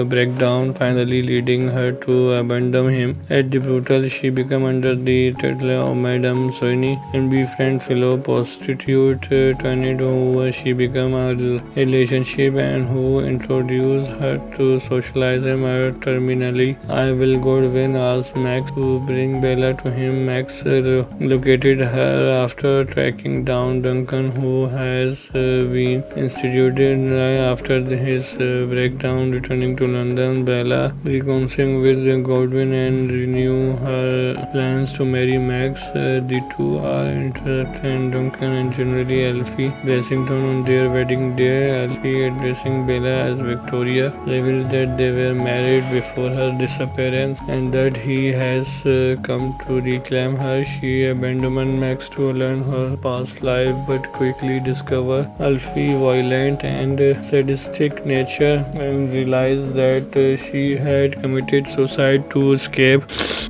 breakdown, finally leading her to abandon him. At the brothel, she becomes under the title of Madame Soigny and befriends fellow prostitute Toinette, who she becomes a relationship and who introduce her to socialism terminally. I will Godwin asks Max to bring Bella to him. Max located her after tracking down Duncan, who has been instituted after his breakdown. Returning to London, Bella reconciles with Godwin and renew her plans to marry Max. The two are interested in Duncan and generally Alfie Bassington on their wedding day. Alfie, addressing Bella as Victoria, reveals that they were married before her disappearance and that he has come to reclaim her. She abandons Max to learn her past life, but quickly discovers Alfie's violent and sadistic nature and realizes that she had committed suicide to escape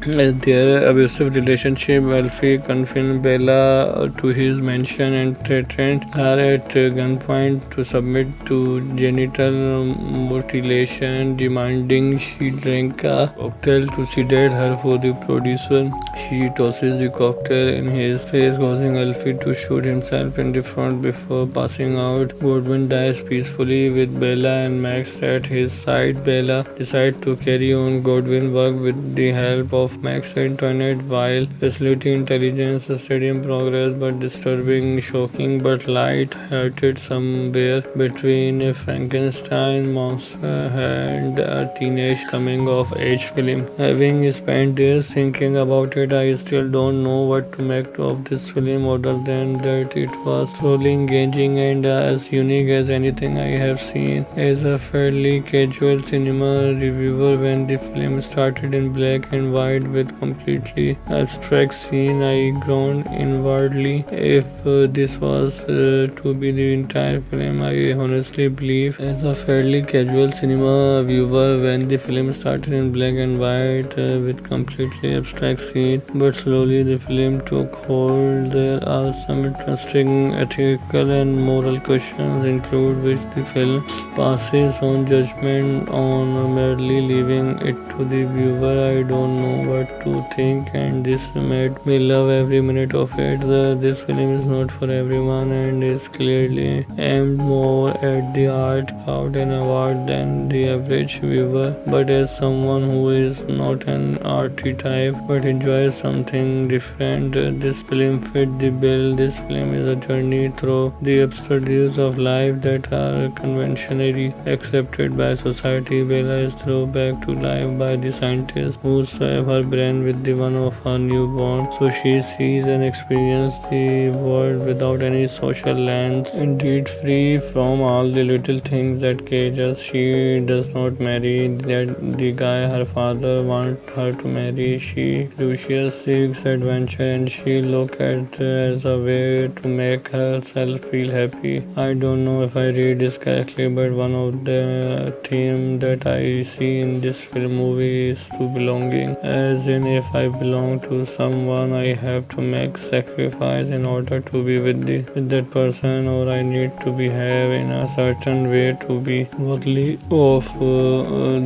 their abusive relationship. Alfie confines Bella to his mansion and threatens her at gunpoint to submit to genital mutilation, demanding she drink a cocktail to sedate her for the producer. She tosses the cocktail in his face, causing Alfie to shoot himself in the front before passing out. Godwin dies peacefully with Bella and Max at his side. Bella decides to carry on Godwin's work with the help of Max and Toinette while facilitating intelligence study in progress, but disturbing, shocking, but light-hearted somewhere between Frankenstein monster and a teenage coming-of-age film. Having spent days thinking about it, I still don't know what to make of this film other than that it was thoroughly engaging and as unique as anything I have seen. As a fairly casual cinema reviewer, when the film started in black and white with completely abstract scene, I groaned inwardly. If this was to be the entire film, I honestly believe. As a fairly casual cinema viewer, when the film started in black and white with completely abstract scene, but slowly the film took hold. There are some interesting ethical and moral questions include which the film passes on judgment on, merely leaving it to the viewer. I don't know what to think, and this made me love every minute of it. This film is not for everyone and is clearly aimed more at the art crowd and award than the average viewer. But as someone who is not an arty type but enjoys something different, this film fit the bill. This film is a journey through the absurdities of life that are conventionally accepted by society. Bella is thrown back to life by the scientists who swap her brain with the one of her newborn, so she sees and experiences the world without any social lens. Indeed, free from all the little things that cage us. She does not marry the guy her father wants her to marry. She Lucius seeks adventure and she looks at as a way to make herself feel happy. I don't know if I read this correctly, but one of the theme that I see in this film movie is to belonging. As in, if I belong to someone, I have to make sacrifice in order to be with that person, or I need to behave in a certain way to be worthy of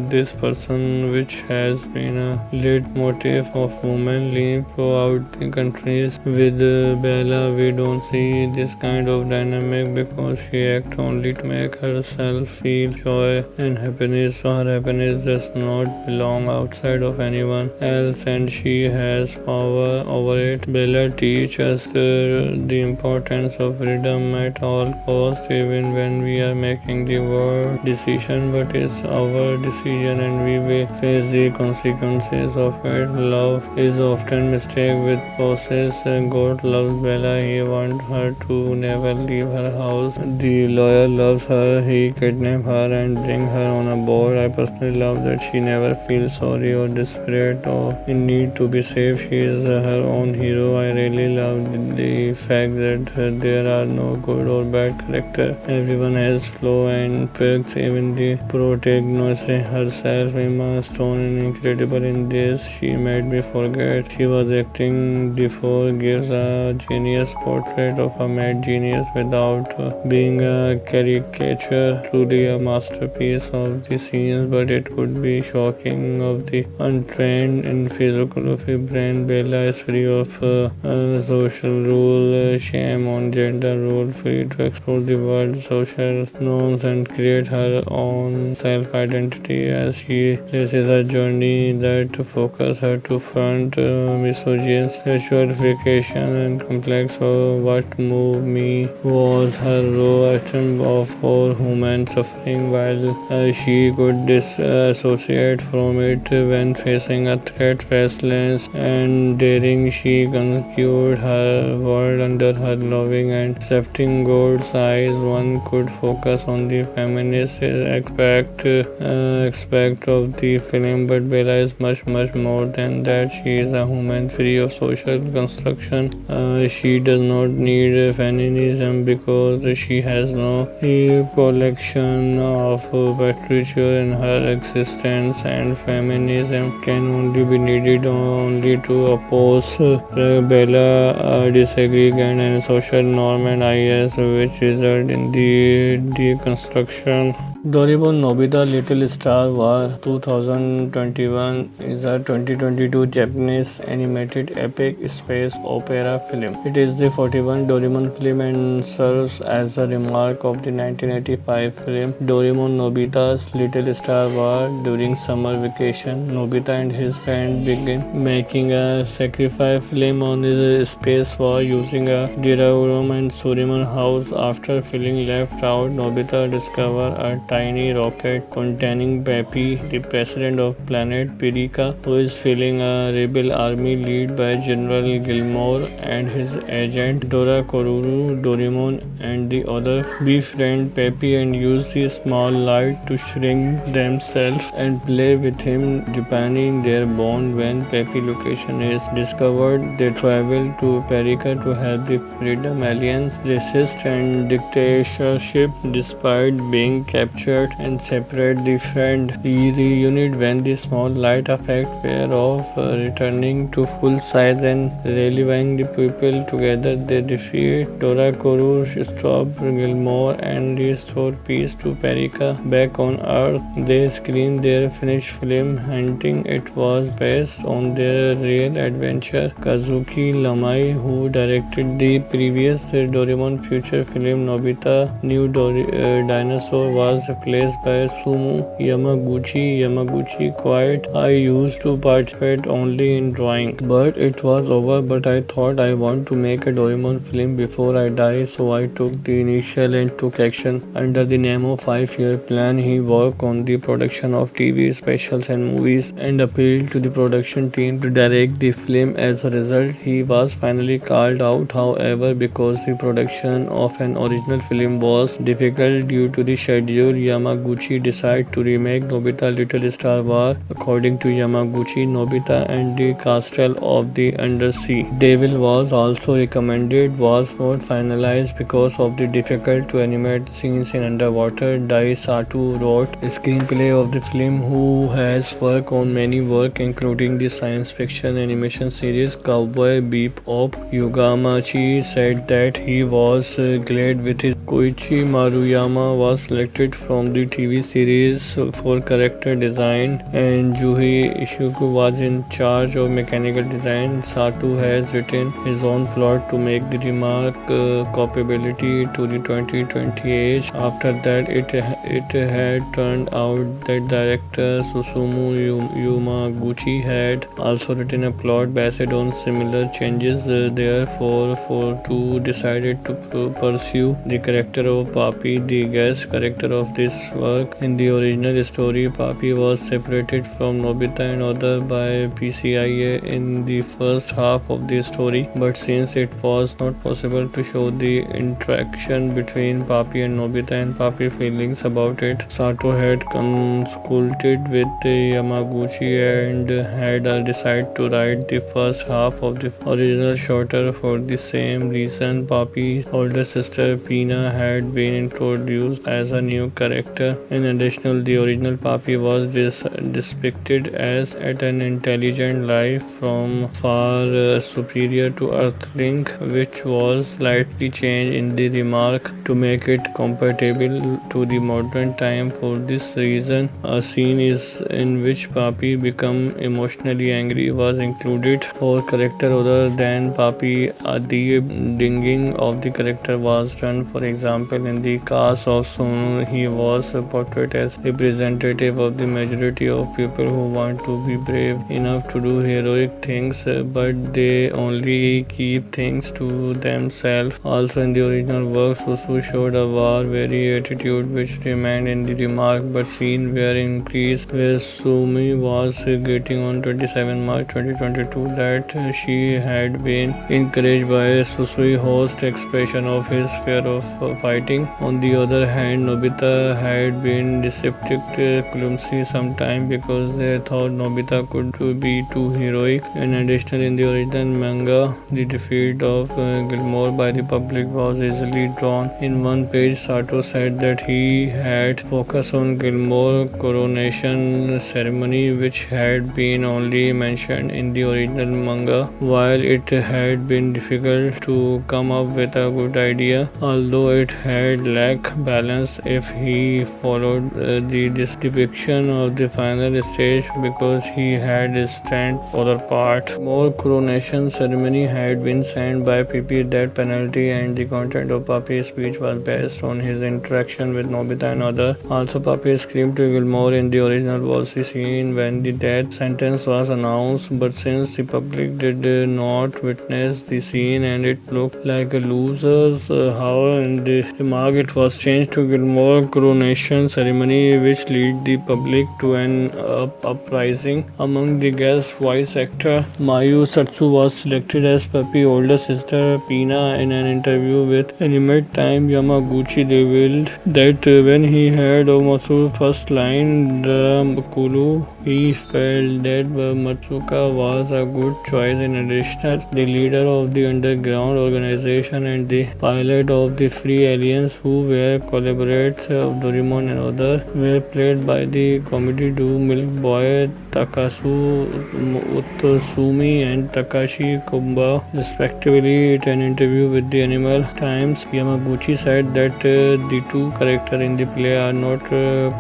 this person, which has been a lead motif of women living throughout the countries. With Bella, we don't see this kind of dynamic because she acts only to make herself feel joy and happiness. So her happiness does not belong outside of anyone else, and she has power over it. Bella teaches us the importance of freedom at all costs, even when we are making the world decision. But it's our decision, and we will face the consequences of it. Love is often mistaken with process. God loves Bella. He wants her to never leave her house. The lawyer loves her. He kidnaps her and brings her on a boat. I personally love that she never feels sorry or desperate or in need to be saved. She is her own hero. I really love the fact that there are no good or bad character. Everyone has flaw and perks. Even the protagonist herself, Emma Stone, is incredible in this. She made me forget she was acting before. Gives a genius portrait of a mad genius without being a caricature. Truly a masterpiece of the scenes, but it would be shocking of the untrained in physiography brain. Bella is free of social rule, shame on gender role, free to explore the world, social norms, and create her own self-identity as she faces a journey that focus her to front misogyny, sexualification, and complex. So what moved me was her raw of for human suffering, while she could disassociate from it when facing a threat. Restless and daring, she conquered her world under her loving and accepting God's eyes. One could focus on the feminist aspect of the film, but Bella is much more than that. She is a woman free of social construction. She does not need feminism because she has no collection of patriarchal in her existence, and feminism can only be needed only to oppose Bella disagreement and social norm and ideas which result in the deconstruction. Doraemon Nobita Little Star War 2021 is a 2022 Japanese animated epic space opera film. It is the 41st Doraemon film and serves as a remark of the 1985 film Doraemon Nobita's Little Star War. During summer vacation, Nobita and his friend begin making a sacrifice film on the space war using a Doraemon and Surimon house. After feeling left out, Nobita discovers a tiny rocket containing Peppy, the president of planet Pirika, who is filling a rebel army led by General Gilmore and his agent Dora Koruru. Doraemon and the other befriend Peppy and use the small light to shrink themselves and play with him, deepening their bond. When Peppy location is discovered, they travel to Pirika to help the Freedom Alliance resist and dictatorship despite being captured and separate the friend. The reunite when the small light effect pair off, returning to full size and rallying the people together. They defeat Dora Koru, stop Gilmore, and restore peace to Pirika. Back on Earth, they screen their finished film, hinting it was based on their real adventure. Kazuki Lamai, who directed the previous Doraemon feature film Nobita New Dinosaur, was was replaced by Sumu Yamaguchi. Yamaguchi quite, I used to participate only in drawing, but it was over. But I thought I want to make a Doraemon film before I die, so I took the initial and took action. Under the name of 5-year plan, he worked on the production of TV specials and movies and appealed to the production team to direct the film. As a result, he was finally called out. However, because the production of an original film was difficult due to the schedule, Yamaguchi decided to remake Nobita Little Star War. According to Yamaguchi, Nobita and the castle of the Undersea Devil was also recommended, was not finalized because of the difficult to animate scenes in underwater. Dai Sato wrote a screenplay of the film, who has worked on many work including the science fiction animation series Cowboy Bebop. Yugamachi said that he was glad with his Koichi Maruyama was selected from the TV series for character design, and Juhi Ishiku was in charge of mechanical design. Sato has written his own plot to make the remark compatibility to the 2020 age. After that, it had turned out that director Susumu Yamaguchi had also written a plot based on similar changes. Therefore, for two decided to pursue the character of Papi, the guest character of this work. In the original story, Papi was separated from Nobita and other by PCIA in the first half of the story, but since it was not possible to show the interaction between Papi and Nobita and Papi feelings about it, Sato had consulted with Yamaguchi and had decided to write the first half of the original shorter. For the same reason, Papi's older sister Pina had been introduced as a new character. In addition, the original Papi was depicted as an intelligent life from far superior to Earthling, which was slightly changed in the remark to make it compatible to the modern time. For this reason, a scene is in which Papi become emotionally angry was included. For character other than Papi, the dinging of the character was done. For example, in the case of Sonu, he was portrayed as representative of the majority of people who want to be brave enough to do heroic things, but they only keep things to themselves. Also, in the original work, Susu showed a war-weary attitude which remained in the remark, but scenes were increased, where Sumi was getting on 27 March 2022 that she had been encouraged by Susui host expression of his fear of fighting. On the other hand, Nobita had been deceptive clumsy sometime because they thought Nobita could be too heroic. In addition, in the original manga, the defeat of Gilmore by the public was easily drawn. In one page, Sato said that he had focused on Gilmore coronation ceremony, which had been only mentioned in the original manga. While it had been difficult to come up with a good idea, although it had lacked balance if he followed this depiction of the final stage, because he had a stand other part. More coronation ceremony had been signed by PP death penalty, and the content of Papi's speech was based on his interaction with Nobita and others. Also, Papi screamed to Gilmore in the original was the scene when the death sentence was announced, but since the public did not witness the scene and it looked like a loser's, however, in the remark it was changed to Gilmore coronation ceremony, which led the public to an uprising. Among the guests, voice actor Mayu Satsu was selected as Papi's older sister Pina. In an interview with Animate Time, Yamaguchi revealed that when he heard Matsu's first line, Kulu, he felt that Matsuka was a good choice. In addition, the leader of the underground organization and the pilot of the Free Aliens, who were collaborators of Doraemon and others, were played by the comedy duo Milk Boy Takasu Utsumi and Takashi Kumba, respectively. In an interview with the Animal Times, Yamaguchi said that the two characters in the play are not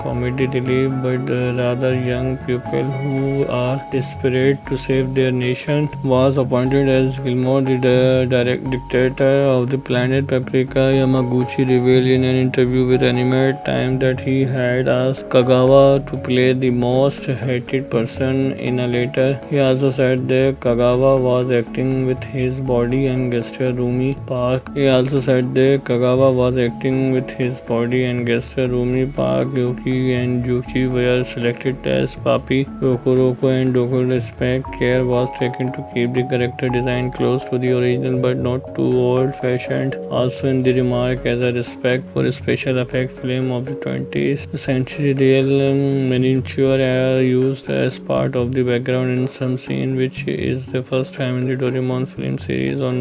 comedy relief but rather young people who are desperate to save their nation. Was appointed as Gilmore, the dictator of the planet Paprika. Yamaguchi revealed in an interview with Animal Times that he had asked Kagawa to play the most hated person in a letter. He also said that Kagawa was acting with his body and gesture Rumi Park. Yuki and Juchi were selected as Papi. Roku and Doku respect care was taken to keep the character design close to the original but not too old-fashioned. Also in the remark as a respect for special effect film of the 20th century, real miniature are used as part of the background in some scene, which is the first time in the Doraemon film series. On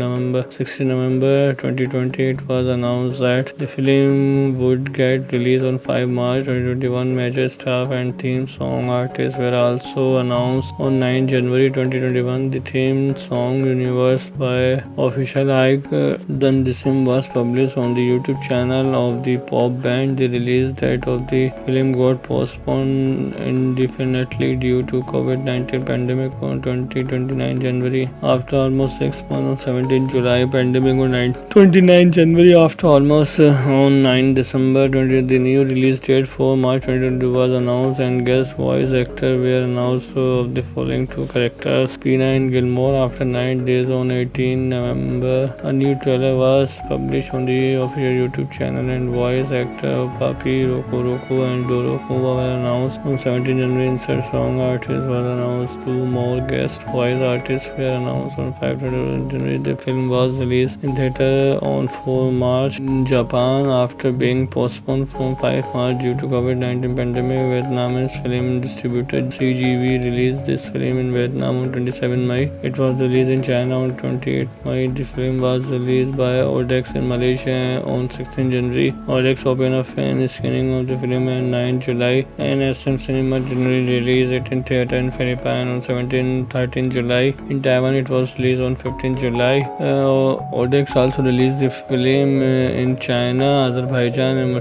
16 November 2020, it was announced that the film would get released on 5 March 2021. Major staff and theme song artists were also announced on 9 January 2021. The theme song Universe by Official Ike Dundisim was published on the YouTube channel of the pop band. The release date of the film got postponed indefinitely due to COVID-19 pandemic on 29 January. After almost 6 months on 17 July, pandemic on 29 January. After almost on 9 December 20, the new release date for March 2022 was announced and guest voice actors were announced of the following two characters, Peena and Gilmore. After 9 days on 18 November, a new trailer was published on the official YouTube channel and voice actor Papi, Roku and Doroku were announced on 17 January. Insert song artist was announced. Two more guest voice artists were announced on 5 January. The film was released in theater on 4 March in Japan after being postponed from 5 March due to COVID-19 pandemic. Vietnamese film distributor CGV released this film in Vietnam on 27 May. It was released in China on 28 May. The film was released by Odex in Malaysia on 16 January. Odex opened a fan screening of the film on 9 July and SM Cinema generally released it in theater in Philippines on 13 July. In Taiwan, it was released on 15 July. Odex also released the film in China, Azerbaijan on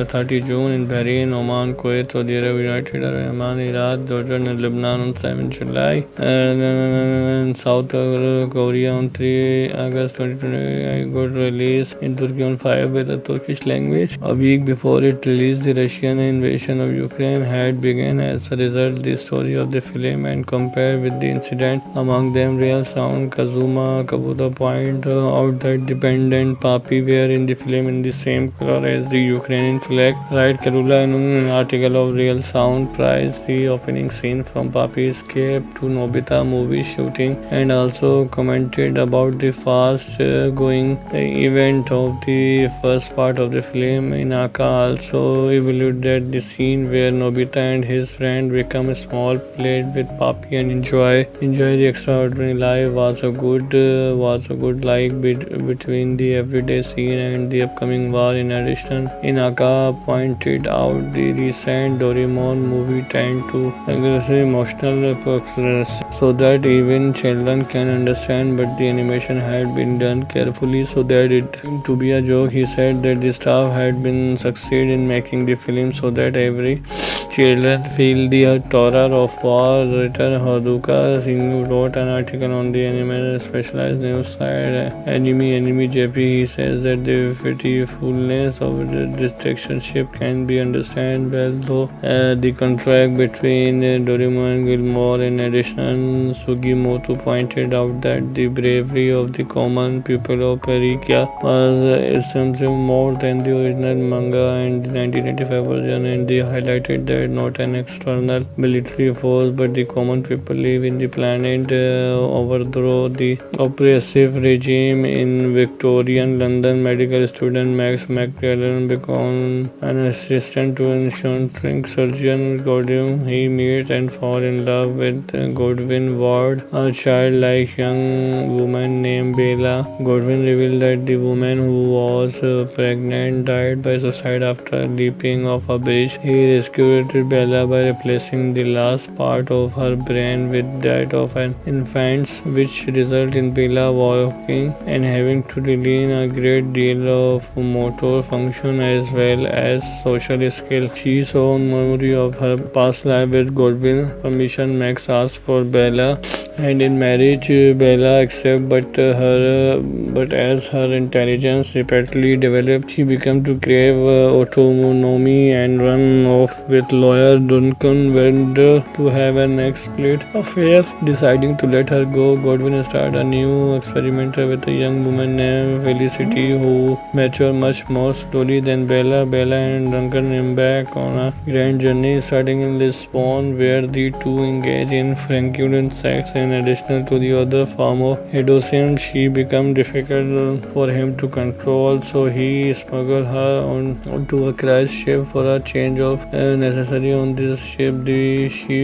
30 June, in Bahrain, Oman, Kuwait, Saudi Arabia, United Arab Emirates, Iraq, Jordan and Lebanon on 7 July, and South Korea on 3 August 2020. I got released in Turkey on 5 with the Turkish language. A week before it released, the Russian invasion of Ukraine had begun. As a result, the story of the film and compared with the incident among them, Real Sound Kazuma Kabuta point out that dependent Papi were in the film in the same color as the Ukrainian flag. Right, Karula in an article of Real Sound praised the opening scene from Papi escape to Nobita movie shooting and also commented about the fast going event of the first part of the film. Inaka also evaluated that the scene where Nobita and his friend become a small plate with Papi and enjoy the extraordinary life was a good like between the everyday scene and the upcoming war. In addition, Inaka pointed out the recent Doraemon movie tend to aggressive emotional so that even children can understand, but the animation had been done carefully so that it seemed to be a joke. He said that the staff had been succeed in making the film so that every children feel the terror of war. Writer Haruka Singh wrote an article on the anime specialized news site Anime JP. He says that the pitifulness of the dictatorship can be understood well, though the contract between Doraemon and Gilmore. In addition, Sugimoto pointed out that the bravery of the common people of Perikia was essentially more than the original manga and the 1985 version, and they highlighted that not an external military force but the common people live in the planet overthrow the oppressive regime. In Victorian London, medical student Max McClellan became an assistant to an insurance surgeon. Godwin he meets and falls in love with Godwin Ward, a childlike young woman named Bella. Godwin revealed that the woman who was pregnant died by suicide after leaping off a bridge. He rescued Bella by replacing the last part of her brain with that of an infant's, which result in Bella walking and having to relearn a great deal of motor function as well as social skill. She saw memory of her past life with Godwin. Permission, Max asked for Bella, and in marriage, Bella accepted, but as her intelligence rapidly developed, she began to crave autonomy and run off with lawyer Duncan Wender to have an explicit affair. Deciding to let her go, Godwin started a new experiment with a young woman named Felicity who matured much more slowly than Bella. Bella and Duncan embark on a grand journey starting in Lisbon, where the two engage in franculent sex. In addition to the other form of hedonism, she became difficult for him to control, so he smuggled her onto a cruise ship for a change of necessary. On this ship, she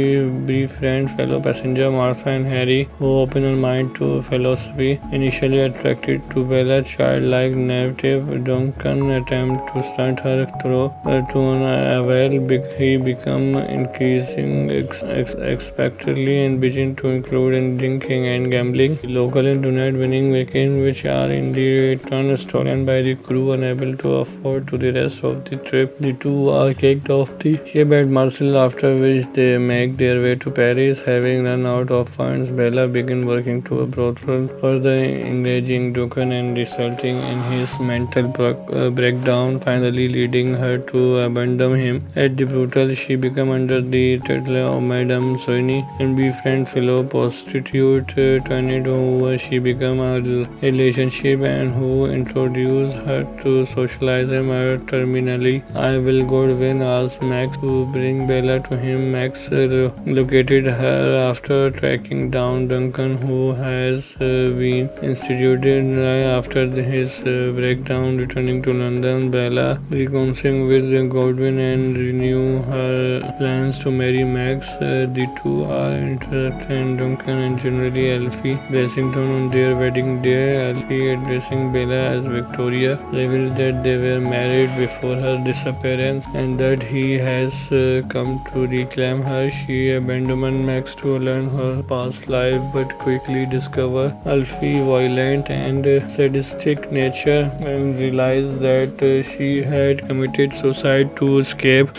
befriended fellow passenger Martha and Harry, who opened her mind to philosophy. Initially attracted to Bella's childlike native, Duncan attempted to stunt her through to an well. He became increasingly expectantly and began to include in drinking and gambling. The local and tonight winning weekend, which are in the turn stolen by the crew unable to afford to the rest of the trip. The two are kicked off the ship at Marseille, after which they make their way to Paris. Having run out of funds, Bella begins working to a brothel, further engaging Duncan and resulting in his mental breakdown, finally leading her to abandon him. At the brothel, she becomes under the title of Madame Soigny and befriends fellow prostitute Toinette, who she become a relationship and who introduce her to socialism terminally. I will Godwin asked Max to bring Bella to him. Max located her after tracking down Duncan, who has been instituted after his breakdown. Returning to London, Bella reconciles with Godwin and renew her plans to marry Max. The two are interested in Duncan and generally Alfie Bassington on their wedding day. Alfie, addressing Bella as Victoria, revealed that they were married before her disappearance and that he has come to reclaim her. She abandoned Max to learn her past life, but quickly discovered Alfie's violent and sadistic nature and realized that she had committed suicide to escape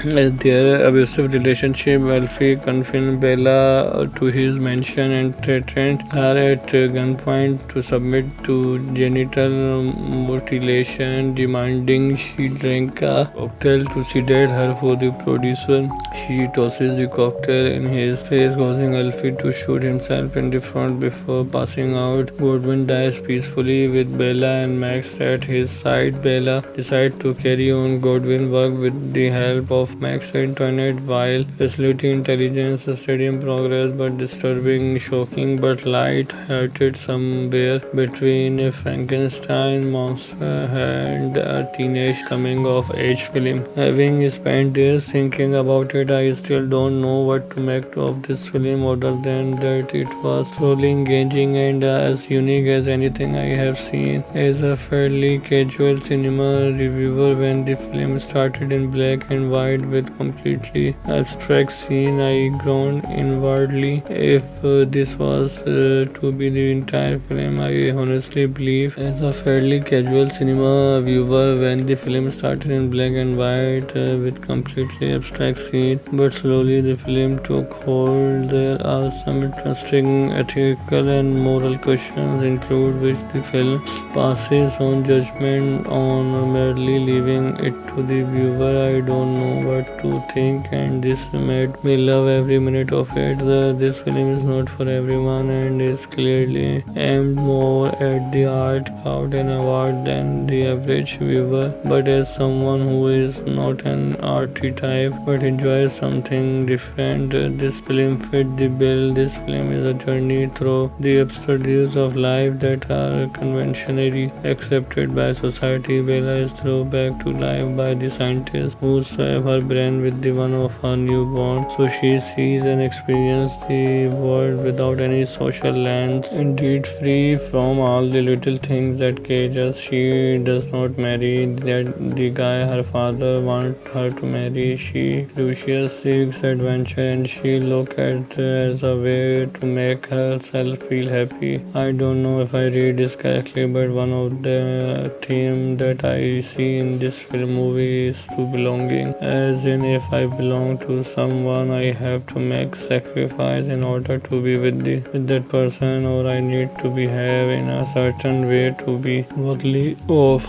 their abusive relationship. Alfie confined Bella to his mansion and threatened her at gunpoint to submit to genital mutilation, demanding she drink a cocktail to sedate her for the producer. She tosses the cocktail in his face, causing Alfie to shoot himself in the front before passing out. Godwin dies peacefully with Bella and Max at his side. Bella decides to carry on Godwin's work with the help of Max and Toinette while facilitating intelligence study in progress, but disturbing, shocking, but light-hearted somewhere between a Frankenstein monster and a teenage coming-of-age film. Having spent years thinking about it, I still don't know what to make of this film other than that it was truly engaging and as unique as anything I have seen. As a fairly casual cinema reviewer, when the film started in black and white with completely abstract scene, I groaned inwardly. If this was to be the entire film, I honestly believe. As a fairly casual cinema viewer, when the film started in black and white with completely abstract scene, but slowly the film took hold. There are some interesting ethical and moral questions include which the film passes on judgment on merely leaving it to the viewer. I don't know what to think, and this made me love every minute of it. This film is not for everyone and is clearly aimed more at the art crowd and award than the average viewer. But as someone who is not an arty type but enjoys something different, this film fit the bill. This film is a journey through the absurdities of life that are conventionally accepted by society. Bella is thrown back to life by the scientists who swap her brain with the one of her newborn, so she sees and experiences the world world without any social lens. Indeed, free from all the little things that cage us, she does not marry the guy her father wants her to marry. She Lucius seeks adventure and she looks at as a way to make herself feel happy. I don't know if I read this correctly, but one of the theme that I see in this film movie is to belonging. As in, if I belong to someone, I have to make sacrifice in order to be with that person, or I need to behave in a certain way to be worthy of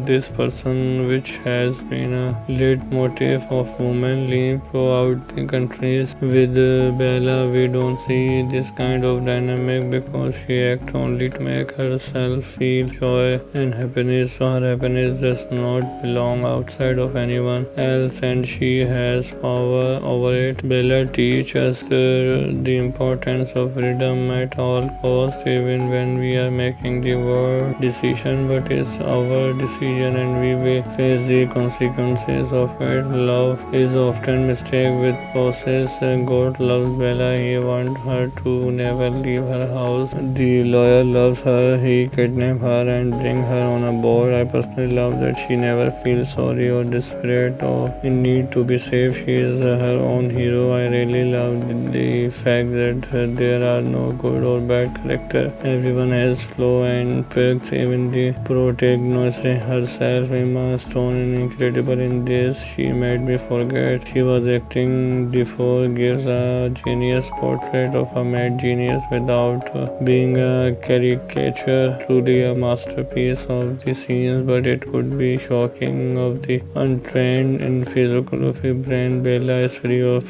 this person, which has been a leitmotif of women living throughout the countries. With Bella, we don't see this kind of dynamic because she acts only to make herself feel joy and happiness. So her happiness does not belong outside of anyone else, and she has power over it. Bella teaches us the importance of freedom at all costs, even when we are making the world decision. But it's our decision, and we will face the consequences of it. Love is often mistaken with process. God loves Bella. He wants her to never leave her house. The lawyer loves her. He kidnaps her and brings her on a boat. I personally love that she never feels sorry or desperate or in need to be saved. She is her own hero. I really love the fact that there are no good or bad character. Everyone has flaw and perks. Even the protagonist herself, Emma Stone, is incredible in this. She made me forget she was acting before. Gives a genius portrait of a mad genius without being a caricature. Truly a masterpiece of the scenes, but it could be shocking of the untrained in physiography brain. Bella is free of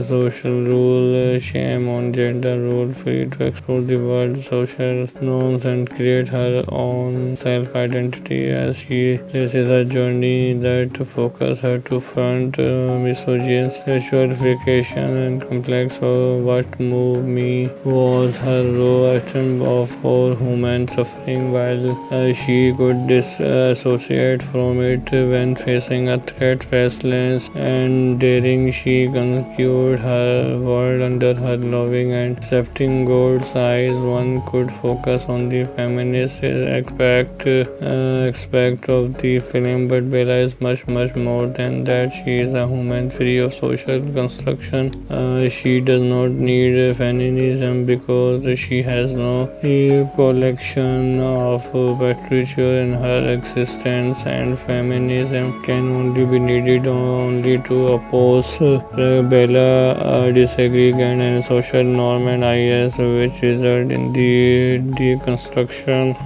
social rule, shame on gender role, free to explore the world, social norms, and create her own self-identity as she faces a journey that focus her to front misogyny, sexualification, and complex. So what moved me was her raw action for human suffering, while she could disassociate from it when facing a threat. Restless and daring, she conquered her world under her loving and accepting God's eyes. One could focus on the feminist aspect of the film, but Bella is much more than that. She is a woman free of social construction. She does not need feminism because she has no collection of patriarchal in her existence, and feminism can only be needed only to oppose Bella disagreement and social norm and ideas which result in the deconstruction